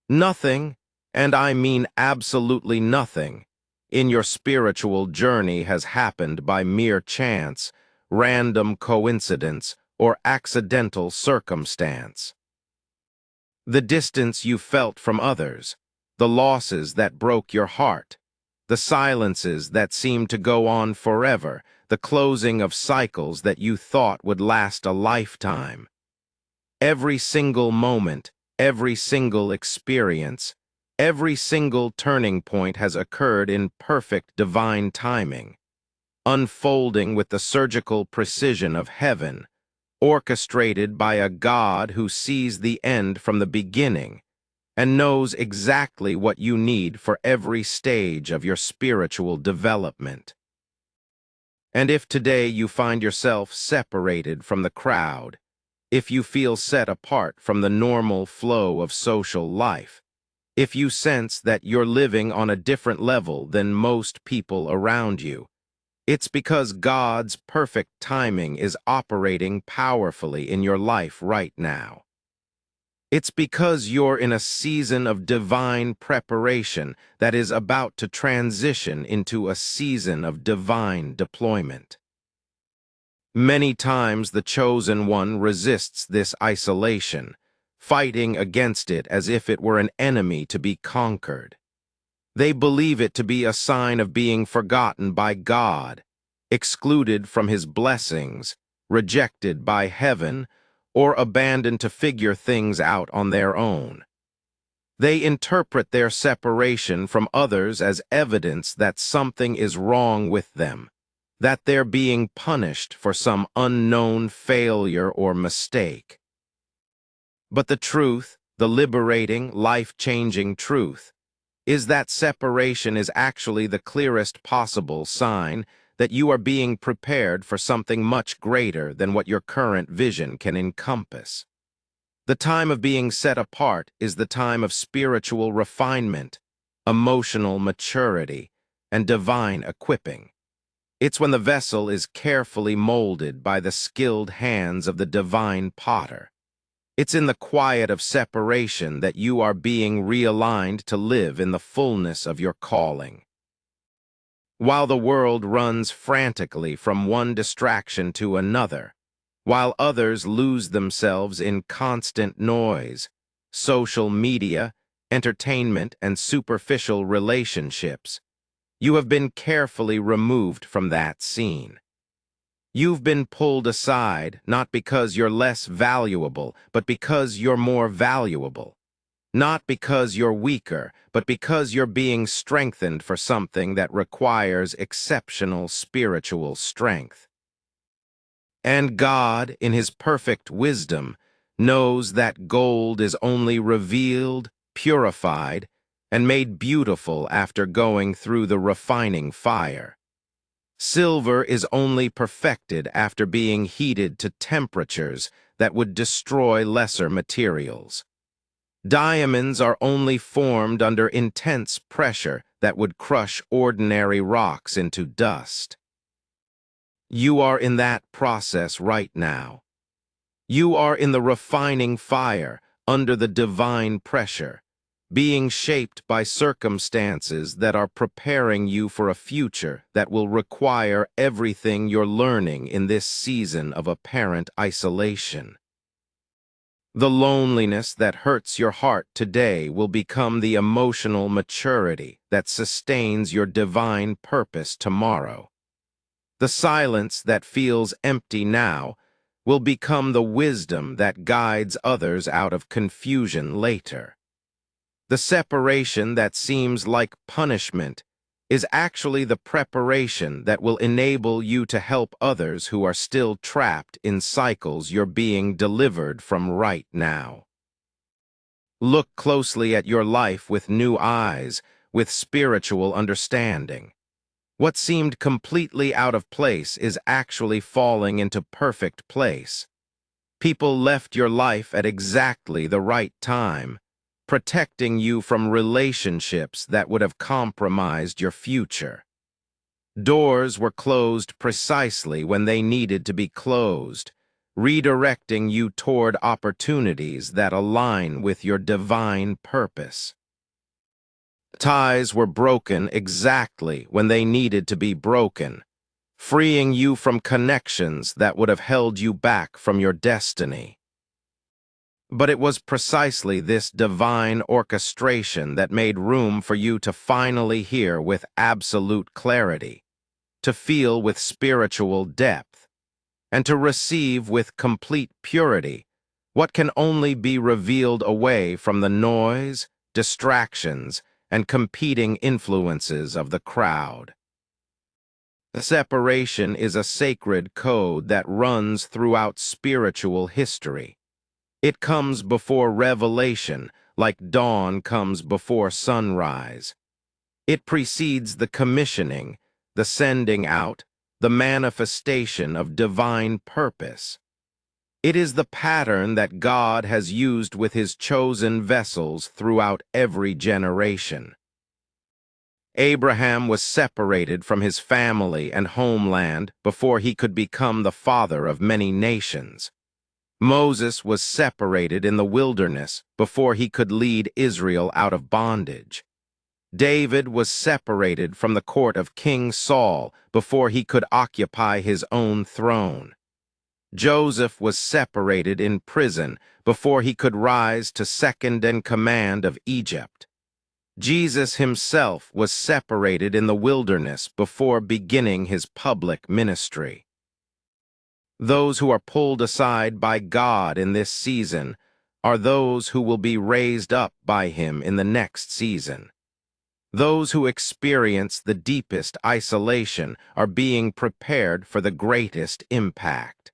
Nothing, and I mean absolutely nothing, in your spiritual journey has happened by mere chance, random coincidence, or accidental circumstance. The distance you felt from others, the losses that broke your heart, the silences that seemed to go on forever, the closing of cycles that you thought would last a lifetime. Every single moment, every single experience, every single turning point has occurred in perfect divine timing, unfolding with the surgical precision of heaven, orchestrated by a God who sees the end from the beginning and knows exactly what you need for every stage of your spiritual development. And if today you find yourself separated from the crowd, if you feel set apart from the normal flow of social life, if you sense that you're living on a different level than most people around you, it's because God's perfect timing is operating powerfully in your life right now. It's because you're in a season of divine preparation that is about to transition into a season of divine deployment. Many times the chosen one resists this isolation, fighting against it as if it were an enemy to be conquered. They believe it to be a sign of being forgotten by God, excluded from his blessings, rejected by heaven, or abandoned to figure things out on their own. They interpret their separation from others as evidence that something is wrong with them, that they're being punished for some unknown failure or mistake. But the truth, the liberating, life-changing truth, is that separation is actually the clearest possible sign that you are being prepared for something much greater than what your current vision can encompass. The time of being set apart is the time of spiritual refinement, emotional maturity, and divine equipping. It's when the vessel is carefully molded by the skilled hands of the divine potter. It's in the quiet of separation that you are being realigned to live in the fullness of your calling. While the world runs frantically from one distraction to another, while others lose themselves in constant noise, social media, entertainment, and superficial relationships, you have been carefully removed from that scene. You've been pulled aside not because you're less valuable, but because you're more valuable. Not because you're weaker, but because you're being strengthened for something that requires exceptional spiritual strength. And God, in his perfect wisdom, knows that gold is only revealed purified, and made beautiful after going through the refining fire. Silver is only perfected after being heated to temperatures that would destroy lesser materials. Diamonds are only formed under intense pressure that would crush ordinary rocks into dust. You are in that process right now. You are in the refining fire under the divine pressure, being shaped by circumstances that are preparing you for a future that will require everything you're learning in this season of apparent isolation. The loneliness that hurts your heart today will become the emotional maturity that sustains your divine purpose tomorrow. The silence that feels empty now will become the wisdom that guides others out of confusion later. The separation that seems like punishment is actually the preparation that will enable you to help others who are still trapped in cycles you're being delivered from right now. Look closely at your life with new eyes, with spiritual understanding. What seemed completely out of place is actually falling into perfect place. People left your life at exactly the right time, protecting you from relationships that would have compromised your future. Doors were closed precisely when they needed to be closed, redirecting you toward opportunities that align with your divine purpose. Ties were broken exactly when they needed to be broken, freeing you from connections that would have held you back from your destiny. But it was precisely this divine orchestration that made room for you to finally hear with absolute clarity, to feel with spiritual depth, and to receive with complete purity what can only be revealed away from the noise, distractions, and competing influences of the crowd. Separation is a sacred code that runs throughout spiritual history. It comes before revelation, like dawn comes before sunrise. It precedes the commissioning, the sending out, the manifestation of divine purpose. It is the pattern that God has used with his chosen vessels throughout every generation. Abraham was separated from his family and homeland before he could become the father of many nations. Moses was separated in the wilderness before he could lead Israel out of bondage. David was separated from the court of King Saul before he could occupy his own throne. Joseph was separated in prison before he could rise to second in command of Egypt. Jesus himself was separated in the wilderness before beginning his public ministry. Those who are pulled aside by God in this season are those who will be raised up by him in the next season. Those who experience the deepest isolation are being prepared for the greatest impact.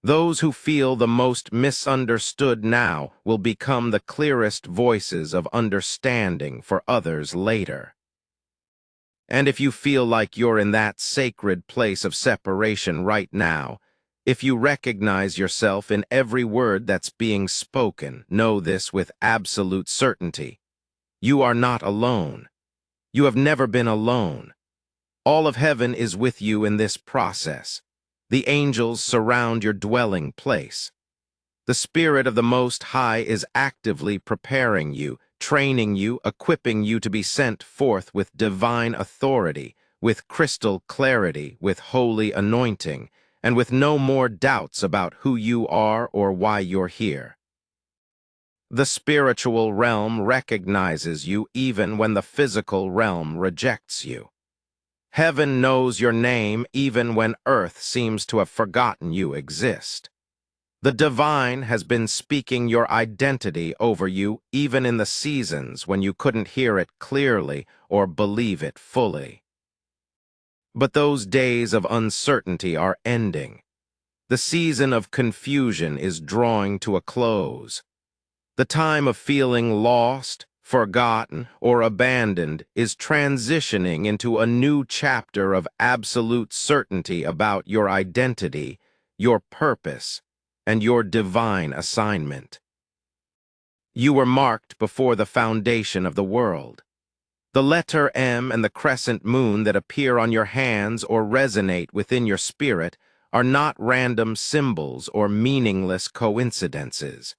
Those who feel the most misunderstood now will become the clearest voices of understanding for others later. And if you feel like you're in that sacred place of separation right now, if you recognize yourself in every word that's being spoken, know this with absolute certainty. You are not alone. You have never been alone. All of heaven is with you in this process. The angels surround your dwelling place. The Spirit of the Most High is actively preparing you, training you, equipping you to be sent forth with divine authority, with crystal clarity, with holy anointing, and with no more doubts about who you are or why you're here. The spiritual realm recognizes you even when the physical realm rejects you. Heaven knows your name even when earth seems to have forgotten you exist. The divine has been speaking your identity over you even in the seasons when you couldn't hear it clearly or believe it fully. But those days of uncertainty are ending. The season of confusion is drawing to a close. The time of feeling lost, forgotten, or abandoned is transitioning into a new chapter of absolute certainty about your identity, your purpose, and your divine assignment. You were marked before the foundation of the world. The letter M and the crescent moon that appear on your hands or resonate within your spirit are not random symbols or meaningless coincidences.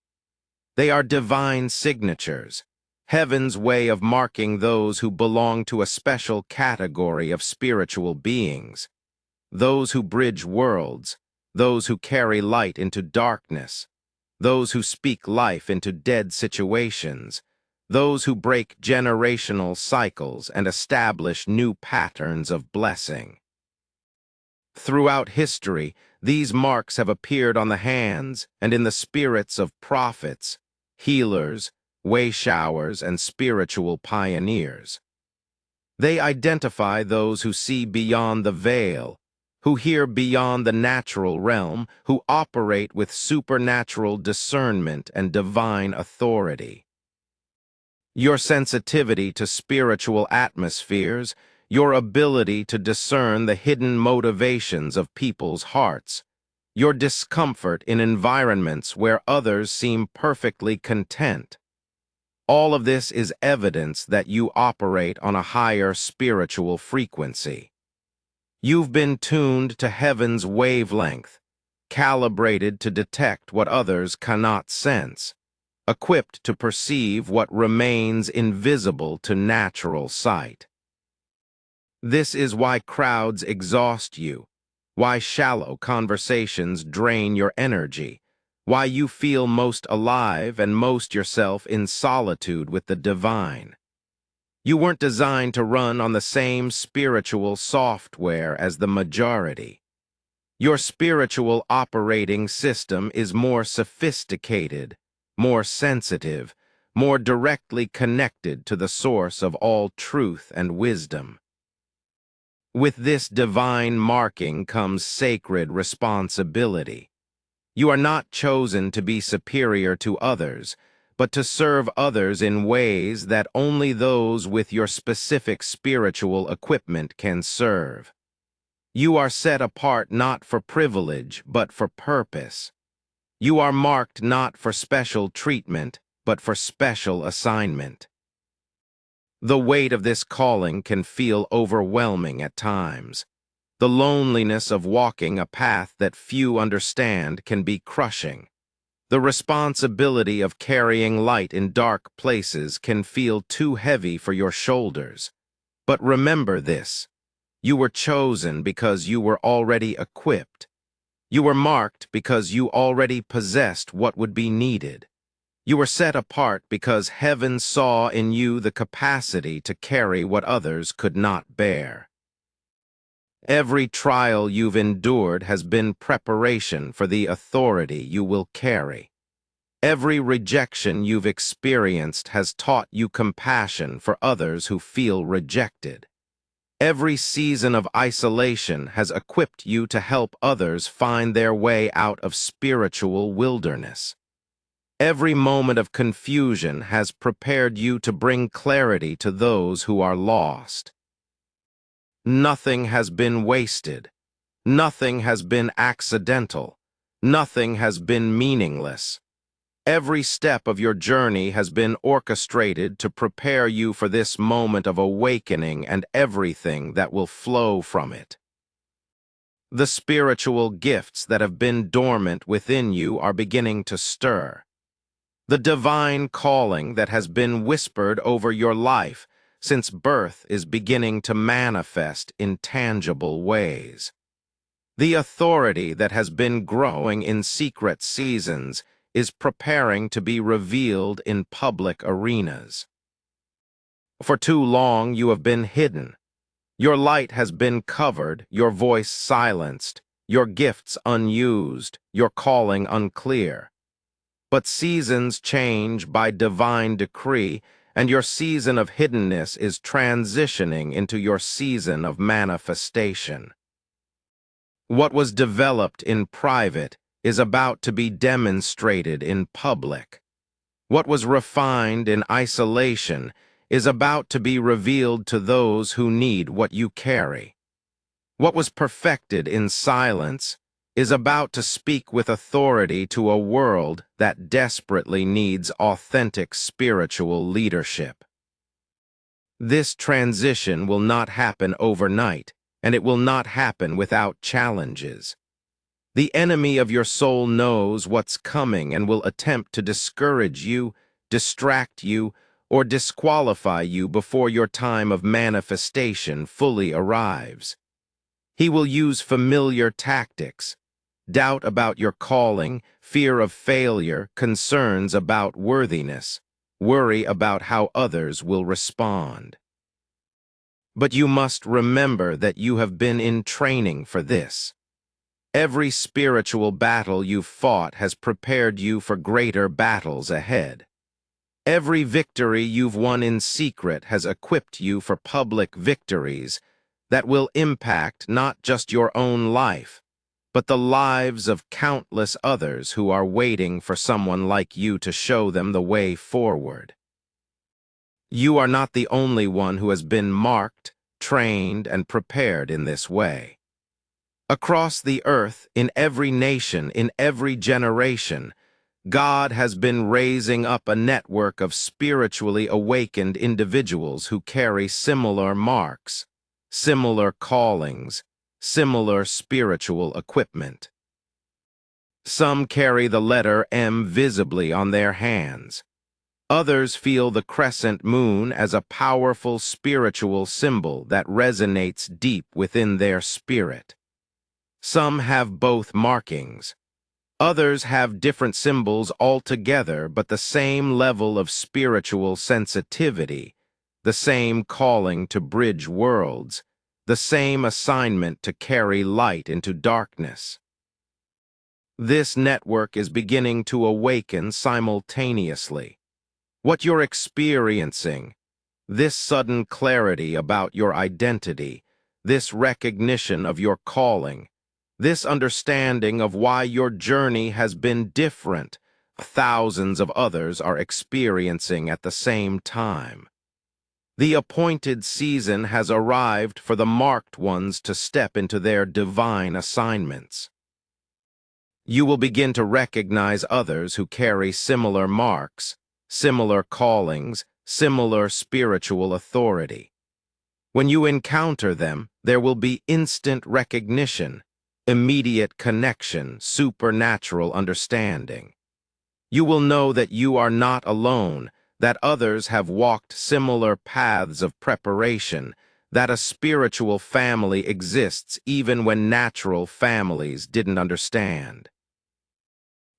They are divine signatures, heaven's way of marking those who belong to a special category of spiritual beings, those who bridge worlds, those who carry light into darkness, those who speak life into dead situations, those who break generational cycles and establish new patterns of blessing. Throughout history, these marks have appeared on the hands and in the spirits of prophets, healers, way-showers, and spiritual pioneers. They identify those who see beyond the veil, who hear beyond the natural realm, who operate with supernatural discernment and divine authority. Your sensitivity to spiritual atmospheres, your ability to discern the hidden motivations of people's hearts, your discomfort in environments where others seem perfectly content. All of this is evidence that you operate on a higher spiritual frequency. You've been tuned to heaven's wavelength, calibrated to detect what others cannot sense, equipped to perceive what remains invisible to natural sight. This is why crowds exhaust you, why shallow conversations drain your energy, why you feel most alive and most yourself in solitude with the divine. You weren't designed to run on the same spiritual software as the majority. Your spiritual operating system is more sophisticated, more sensitive, more directly connected to the source of all truth and wisdom. With this divine marking comes sacred responsibility. You are not chosen to be superior to others, but to serve others in ways that only those with your specific spiritual equipment can serve. You are set apart not for privilege, but for purpose. You are marked not for special treatment, but for special assignment. The weight of this calling can feel overwhelming at times. The loneliness of walking a path that few understand can be crushing. The responsibility of carrying light in dark places can feel too heavy for your shoulders. But remember this: you were chosen because you were already equipped. You were marked because you already possessed what would be needed. You were set apart because heaven saw in you the capacity to carry what others could not bear. Every trial you've endured has been preparation for the authority you will carry. Every rejection you've experienced has taught you compassion for others who feel rejected. Every season of isolation has equipped you to help others find their way out of spiritual wilderness. Every moment of confusion has prepared you to bring clarity to those who are lost. Nothing has been wasted. Nothing has been accidental. Nothing has been meaningless. Every step of your journey has been orchestrated to prepare you for this moment of awakening and everything that will flow from it. The spiritual gifts that have been dormant within you are beginning to stir. The divine calling that has been whispered over your life since birth is beginning to manifest in tangible ways. The authority that has been growing in secret seasons is preparing to be revealed in public arenas. For too long you have been hidden. Your light has been covered, your voice silenced, your gifts unused, your calling unclear. But seasons change by divine decree, and your season of hiddenness is transitioning into your season of manifestation. What was developed in private is about to be demonstrated in public. What was refined in isolation is about to be revealed to those who need what you carry. What was perfected in silence is about to speak with authority to a world that desperately needs authentic spiritual leadership. This transition will not happen overnight, and it will not happen without challenges. The enemy of your soul knows what's coming and will attempt to discourage you, distract you, or disqualify you before your time of manifestation fully arrives. He will use familiar tactics: doubt about your calling, fear of failure, concerns about worthiness, worry about how others will respond. But you must remember that you have been in training for this. Every spiritual battle you've fought has prepared you for greater battles ahead. Every victory you've won in secret has equipped you for public victories that will impact not just your own life, but the lives of countless others who are waiting for someone like you to show them the way forward. You are not the only one who has been marked, trained, and prepared in this way. Across the earth, in every nation, in every generation, God has been raising up a network of spiritually awakened individuals who carry similar marks, similar callings, similar spiritual equipment. Some carry the letter M visibly on their hands. Others feel the crescent moon as a powerful spiritual symbol that resonates deep within their spirit. Some have both markings. Others have different symbols altogether, but the same level of spiritual sensitivity, the same calling to bridge worlds, the same assignment to carry light into darkness. This network is beginning to awaken simultaneously. What you're experiencing, this sudden clarity about your identity, this recognition of your calling, this understanding of why your journey has been different, thousands of others are experiencing at the same time. The appointed season has arrived for the marked ones to step into their divine assignments. You will begin to recognize others who carry similar marks, similar callings, similar spiritual authority. When you encounter them, there will be instant recognition, immediate connection, supernatural understanding. You will know that you are not alone, that others have walked similar paths of preparation, that a spiritual family exists even when natural families didn't understand.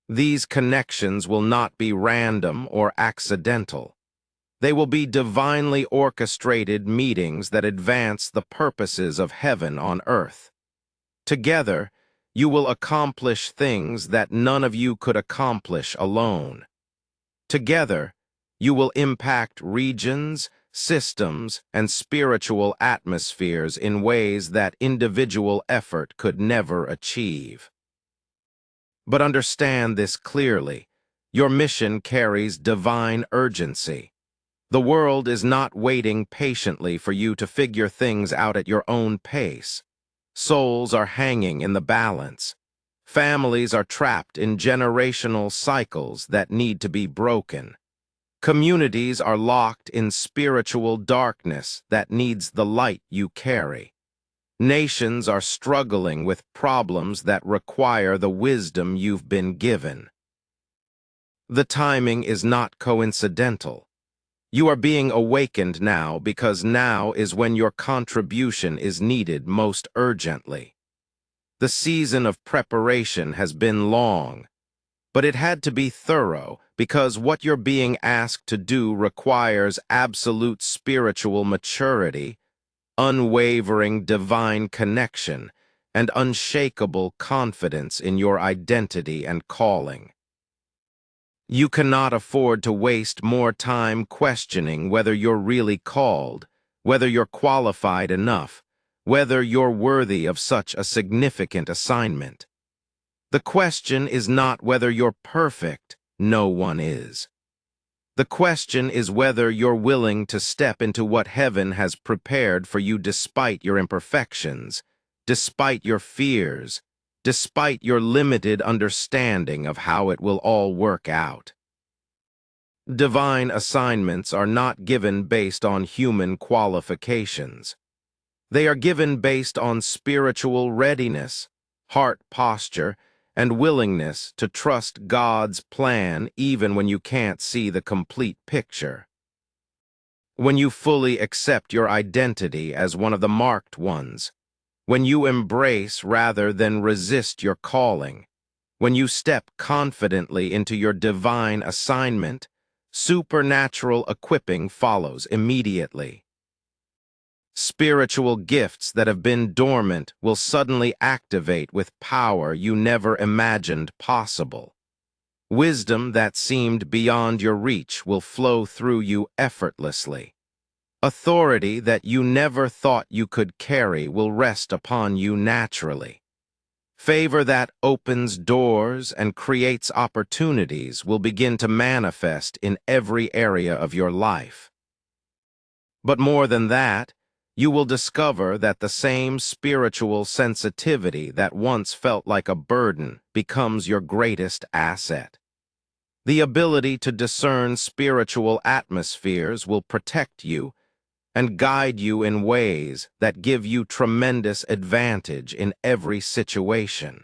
These connections will not be random or accidental. They will be divinely orchestrated meetings that advance the purposes of heaven on earth. Together, you will accomplish things that none of you could accomplish alone. Together, you will impact regions, systems, and spiritual atmospheres in ways that individual effort could never achieve. But understand this clearly: your mission carries divine urgency. The world is not waiting patiently for you to figure things out at your own pace. Souls are hanging in the balance. Families are trapped in generational cycles that need to be broken. Communities are locked in spiritual darkness that needs the light you carry. Nations are struggling with problems that require the wisdom you've been given. The timing is not coincidental. You are being awakened now because now is when your contribution is needed most urgently. The season of preparation has been long, but it had to be thorough because what you're being asked to do requires absolute spiritual maturity, unwavering divine connection, and unshakable confidence in your identity and calling. You cannot afford to waste more time questioning whether you're really called, whether you're qualified enough, whether you're worthy of such a significant assignment. The question is not whether you're perfect. No one is. The question is whether you're willing to step into what heaven has prepared for you despite your imperfections, despite your fears, despite your limited understanding of how it will all work out. Divine assignments are not given based on human qualifications. They are given based on spiritual readiness, heart posture, and willingness to trust God's plan even when you can't see the complete picture. When you fully accept your identity as one of the marked ones, when you embrace rather than resist your calling, when you step confidently into your divine assignment, supernatural equipping follows immediately. Spiritual gifts that have been dormant will suddenly activate with power you never imagined possible. Wisdom that seemed beyond your reach will flow through you effortlessly. Authority that you never thought you could carry will rest upon you naturally. Favor that opens doors and creates opportunities will begin to manifest in every area of your life. But more than that, you will discover that the same spiritual sensitivity that once felt like a burden becomes your greatest asset. The ability to discern spiritual atmospheres will protect you and guide you in ways that give you tremendous advantage in every situation.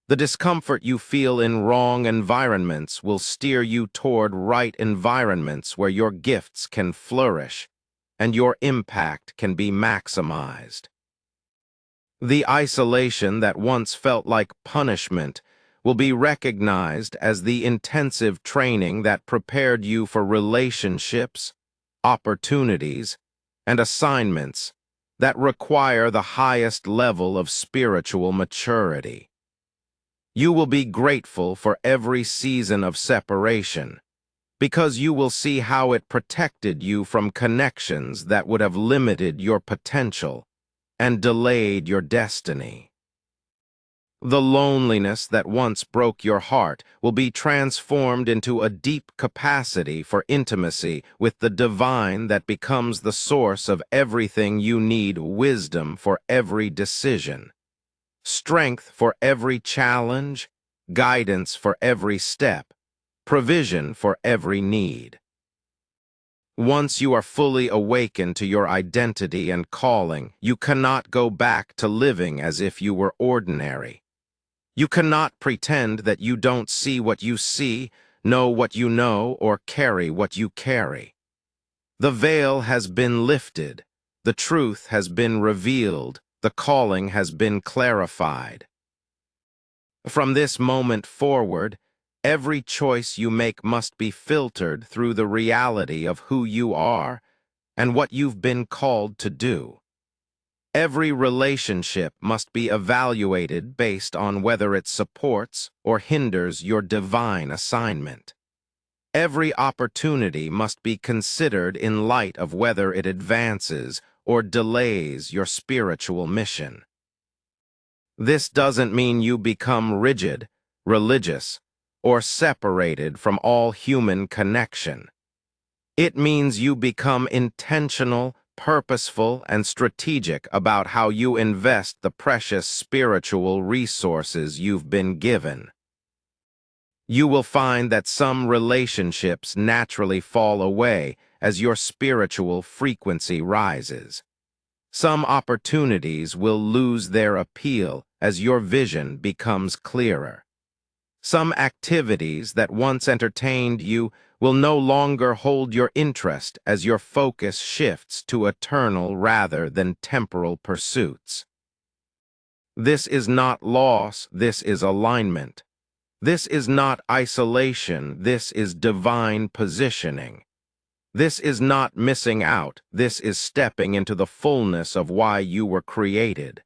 The discomfort you feel in wrong environments will steer you toward right environments where your gifts can flourish and your impact can be maximized. The isolation that once felt like punishment will be recognized as the intensive training that prepared you for relationships, opportunities, and assignments that require the highest level of spiritual maturity. You will be grateful for every season of separation, because you will see how it protected you from connections that would have limited your potential and delayed your destiny. The loneliness that once broke your heart will be transformed into a deep capacity for intimacy with the divine that becomes the source of everything you need: wisdom for every decision, strength for every challenge, guidance for every step, provision for every need. Once you are fully awakened to your identity and calling, you cannot go back to living as if you were ordinary. You cannot pretend that you don't see what you see, know what you know, or carry what you carry. The veil has been lifted, the truth has been revealed, the calling has been clarified. From this moment forward, every choice you make must be filtered through the reality of who you are and what you've been called to do. Every relationship must be evaluated based on whether it supports or hinders your divine assignment. Every opportunity must be considered in light of whether it advances or delays your spiritual mission. This doesn't mean you become rigid, religious, or separated from all human connection. It means you become intentional, purposeful, and strategic about how you invest the precious spiritual resources you've been given. You will find that some relationships naturally fall away as your spiritual frequency rises. Some opportunities will lose their appeal as your vision becomes clearer. Some activities that once entertained you will no longer hold your interest as your focus shifts to eternal rather than temporal pursuits. This is not loss, this is alignment. This is not isolation, this is divine positioning. This is not missing out, this is stepping into the fullness of why you were created.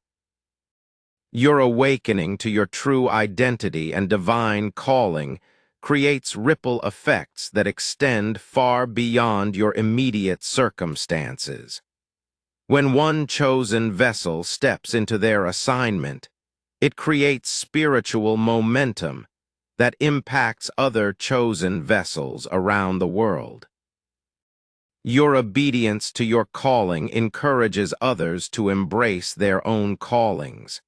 Your awakening to your true identity and divine calling creates ripple effects that extend far beyond your immediate circumstances. When one chosen vessel steps into their assignment, it creates spiritual momentum that impacts other chosen vessels around the world. Your obedience to your calling encourages others to embrace their own callings.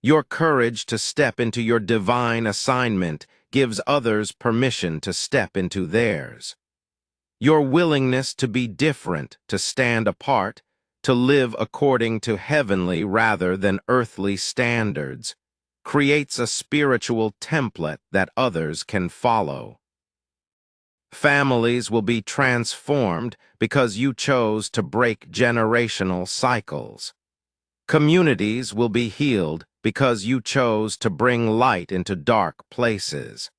Your courage to step into your divine assignment gives others permission to step into theirs. Your willingness to be different, to stand apart, to live according to heavenly rather than earthly standards, creates a spiritual template that others can follow. Families will be transformed because you chose to break generational cycles. Communities will be healed because you chose to bring light into dark places.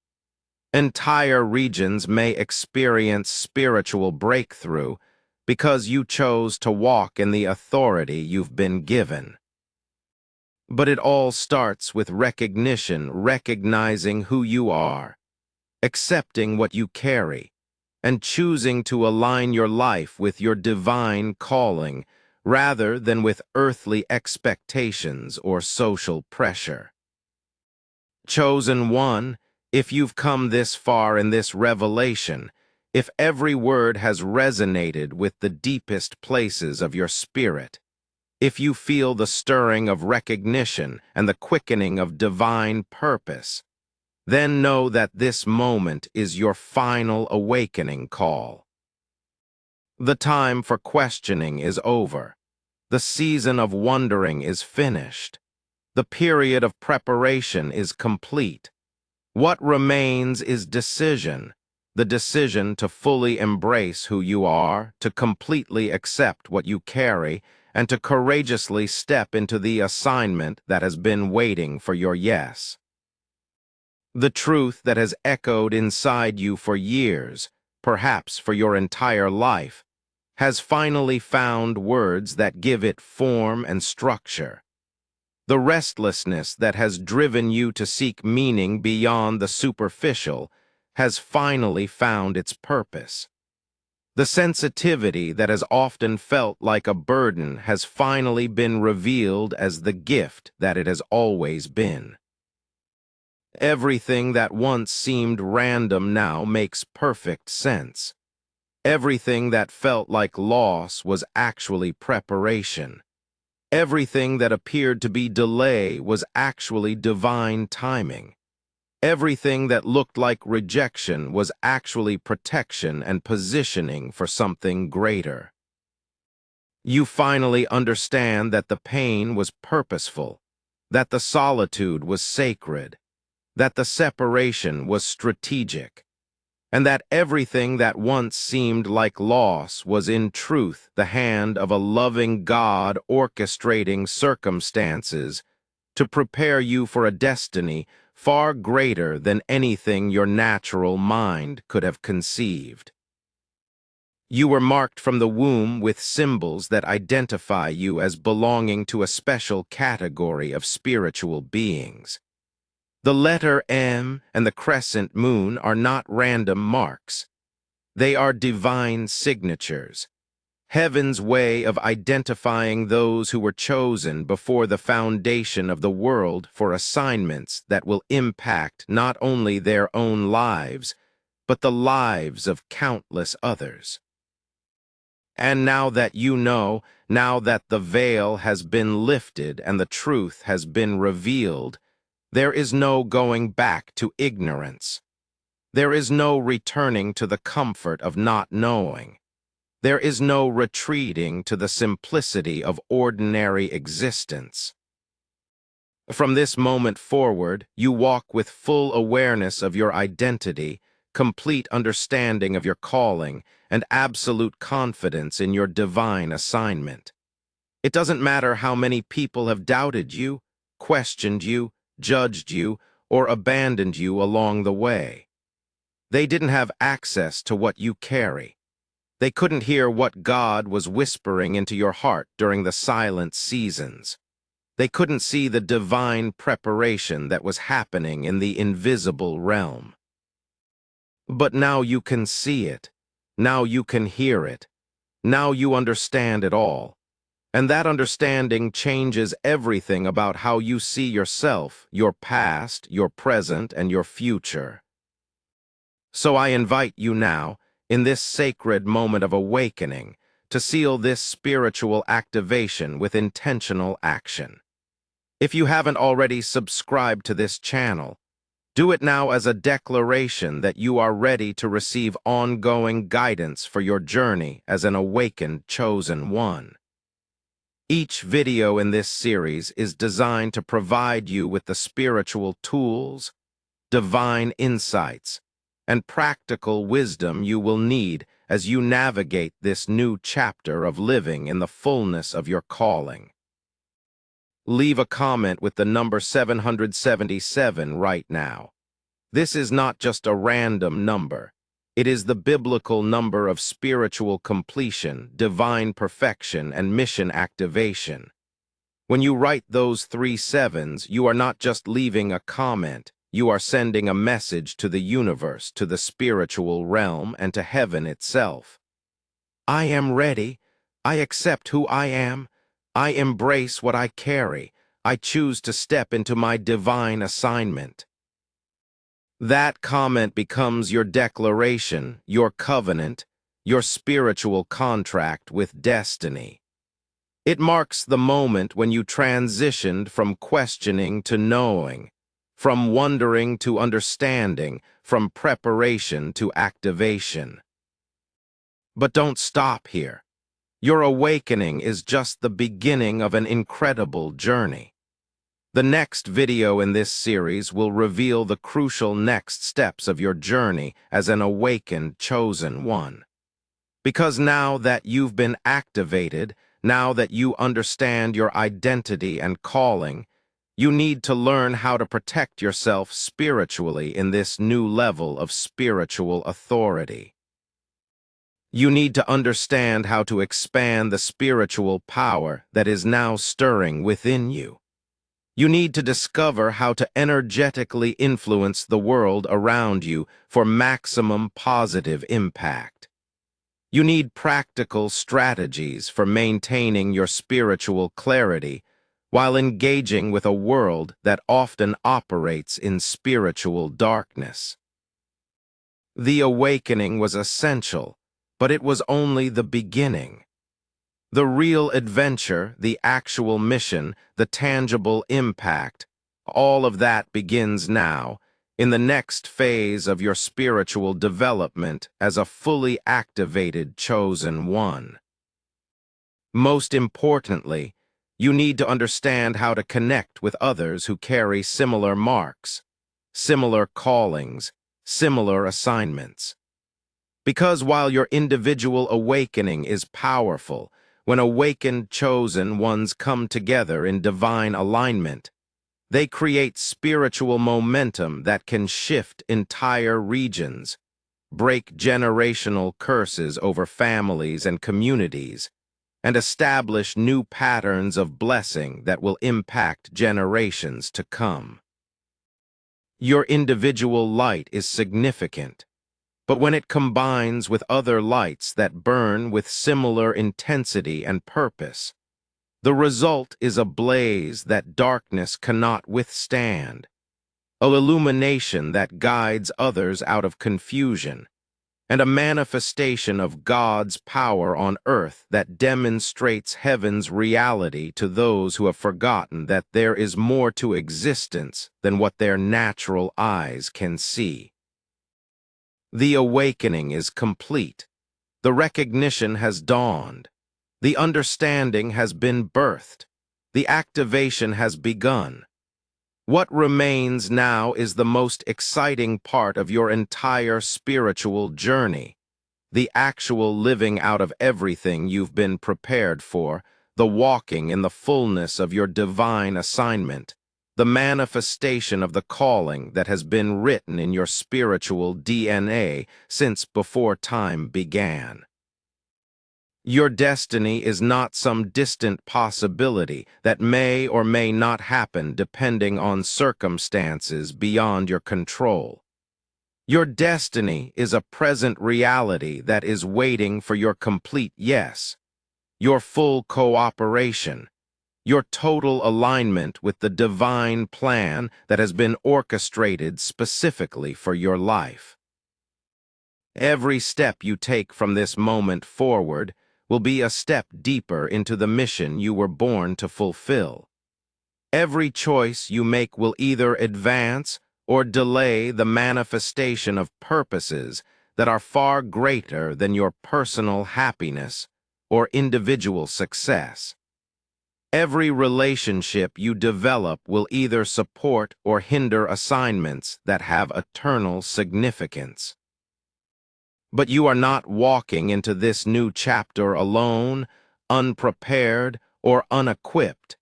Entire regions may experience spiritual breakthrough because you chose to walk in the authority you've been given. But it all starts with recognition, recognizing who you are, accepting what you carry, and choosing to align your life with your divine calling rather than with earthly expectations or social pressure. Chosen one, if you've come this far in this revelation, if every word has resonated with the deepest places of your spirit, if you feel the stirring of recognition and the quickening of divine purpose, then know that this moment is your final awakening call. The time for questioning is over. The season of wondering is finished. The period of preparation is complete. What remains is decision, the decision to fully embrace who you are, to completely accept what you carry, and to courageously step into the assignment that has been waiting for your yes. The truth that has echoed inside you for years, perhaps for your entire life, has finally found words that give it form and structure. The restlessness that has driven you to seek meaning beyond the superficial has finally found its purpose. The sensitivity that has often felt like a burden has finally been revealed as the gift that it has always been. Everything that once seemed random now makes perfect sense. Everything that felt like loss was actually preparation. Everything that appeared to be delay was actually divine timing. Everything that looked like rejection was actually protection and positioning for something greater. You finally understand that the pain was purposeful, that the solitude was sacred, that the separation was strategic, and that everything that once seemed like loss was in truth the hand of a loving God orchestrating circumstances to prepare you for a destiny far greater than anything your natural mind could have conceived. You were marked from the womb with symbols that identify you as belonging to a special category of spiritual beings. The letter M and the crescent moon are not random marks. They are divine signatures, heaven's way of identifying those who were chosen before the foundation of the world for assignments that will impact not only their own lives, but the lives of countless others. And now that you know, now that the veil has been lifted and the truth has been revealed, there is no going back to ignorance. There is no returning to the comfort of not knowing. There is no retreating to the simplicity of ordinary existence. From this moment forward, you walk with full awareness of your identity, complete understanding of your calling, and absolute confidence in your divine assignment. It doesn't matter how many people have doubted you, questioned you, judged you, or abandoned you along the way. They didn't have access to what you carry. They couldn't hear what God was whispering into your heart during the silent seasons. They couldn't see the divine preparation that was happening in the invisible realm. But now you can see it. Now you can hear it. Now you understand it all. And that understanding changes everything about how you see yourself, your past, your present, and your future. So I invite you now, in this sacred moment of awakening, to seal this spiritual activation with intentional action. If you haven't already subscribed to this channel, do it now as a declaration that you are ready to receive ongoing guidance for your journey as an awakened chosen one. Each video in this series is designed to provide you with the spiritual tools, divine insights, and practical wisdom you will need as you navigate this new chapter of living in the fullness of your calling. Leave a comment with the number 777 right now. This is not just a random number. It is the biblical number of spiritual completion, divine perfection, and mission activation. When you write those 3 sevens, you are not just leaving a comment. You are sending a message to the universe, to the spiritual realm, and to heaven itself. I am ready. I accept who I am. I embrace what I carry. I choose to step into my divine assignment. That comment becomes your declaration, your covenant, your spiritual contract with destiny. It marks the moment when you transitioned from questioning to knowing, from wondering to understanding, from preparation to activation. But don't stop here. Your awakening is just the beginning of an incredible journey. The next video in this series will reveal the crucial next steps of your journey as an awakened chosen one. Because now that you've been activated, now that you understand your identity and calling, you need to learn how to protect yourself spiritually in this new level of spiritual authority. You need to understand how to expand the spiritual power that is now stirring within you. You need to discover how to energetically influence the world around you for maximum positive impact. You need practical strategies for maintaining your spiritual clarity while engaging with a world that often operates in spiritual darkness. The awakening was essential, but it was only the beginning. The real adventure, the actual mission, the tangible impact, all of that begins now, in the next phase of your spiritual development as a fully activated chosen one. Most importantly, you need to understand how to connect with others who carry similar marks, similar callings, similar assignments. Because while your individual awakening is powerful, when awakened chosen ones come together in divine alignment, they create spiritual momentum that can shift entire regions, break generational curses over families and communities, and establish new patterns of blessing that will impact generations to come. Your individual light is significant, but when it combines with other lights that burn with similar intensity and purpose, the result is a blaze that darkness cannot withstand, an illumination that guides others out of confusion, and a manifestation of God's power on earth that demonstrates heaven's reality to those who have forgotten that there is more to existence than what their natural eyes can see. The awakening is complete. The recognition has dawned. The understanding has been birthed. The activation has begun. What remains now is the most exciting part of your entire spiritual journey, the actual living out of everything you've been prepared for, the walking in the fullness of your divine assignment, the manifestation of the calling that has been written in your spiritual DNA since before time began. Your destiny is not some distant possibility that may or may not happen depending on circumstances beyond your control. Your destiny is a present reality that is waiting for your complete yes. your full cooperation, your total alignment with the divine plan that has been orchestrated specifically for your life. Every step you take from this moment forward will be a step deeper into the mission you were born to fulfill. Every choice you make will either advance or delay the manifestation of purposes that are far greater than your personal happiness or individual success. Every relationship you develop will either support or hinder assignments that have eternal significance. But you are not walking into this new chapter alone, unprepared, or unequipped.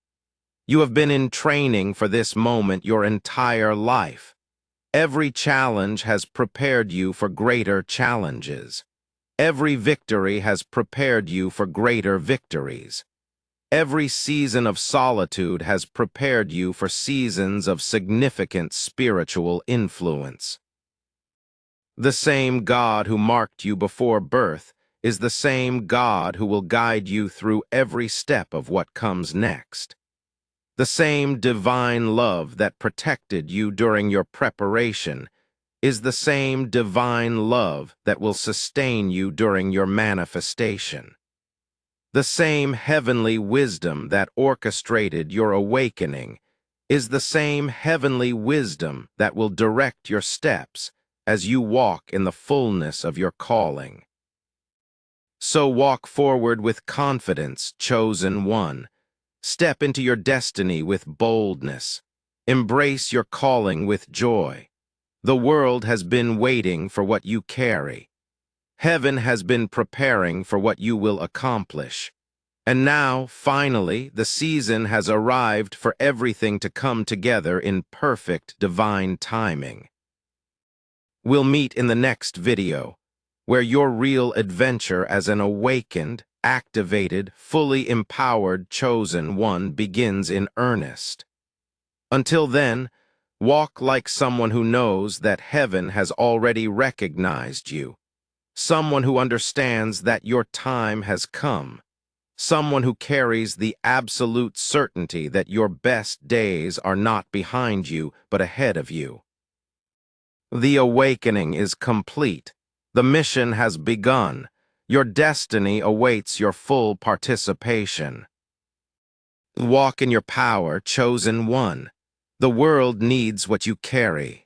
You have been in training for this moment your entire life. Every challenge has prepared you for greater challenges. Every victory has prepared you for greater victories. Every season of solitude has prepared you for seasons of significant spiritual influence. The same God who marked you before birth is the same God who will guide you through every step of what comes next. The same divine love that protected you during your preparation is the same divine love that will sustain you during your manifestation. The same heavenly wisdom that orchestrated your awakening is the same heavenly wisdom that will direct your steps as you walk in the fullness of your calling. So walk forward with confidence, chosen one. Step into your destiny with boldness. Embrace your calling with joy. The world has been waiting for what you carry. Heaven has been preparing for what you will accomplish. And now, finally, the season has arrived for everything to come together in perfect divine timing. We'll meet in the next video, where your real adventure as an awakened, activated, fully empowered chosen one begins in earnest. Until then, walk like someone who knows that heaven has already recognized you, someone who understands that your time has come, someone who carries the absolute certainty that your best days are not behind you but ahead of you. The awakening is complete. The mission has begun. Your destiny awaits your full participation. Walk in your power, chosen one. The world needs what you carry.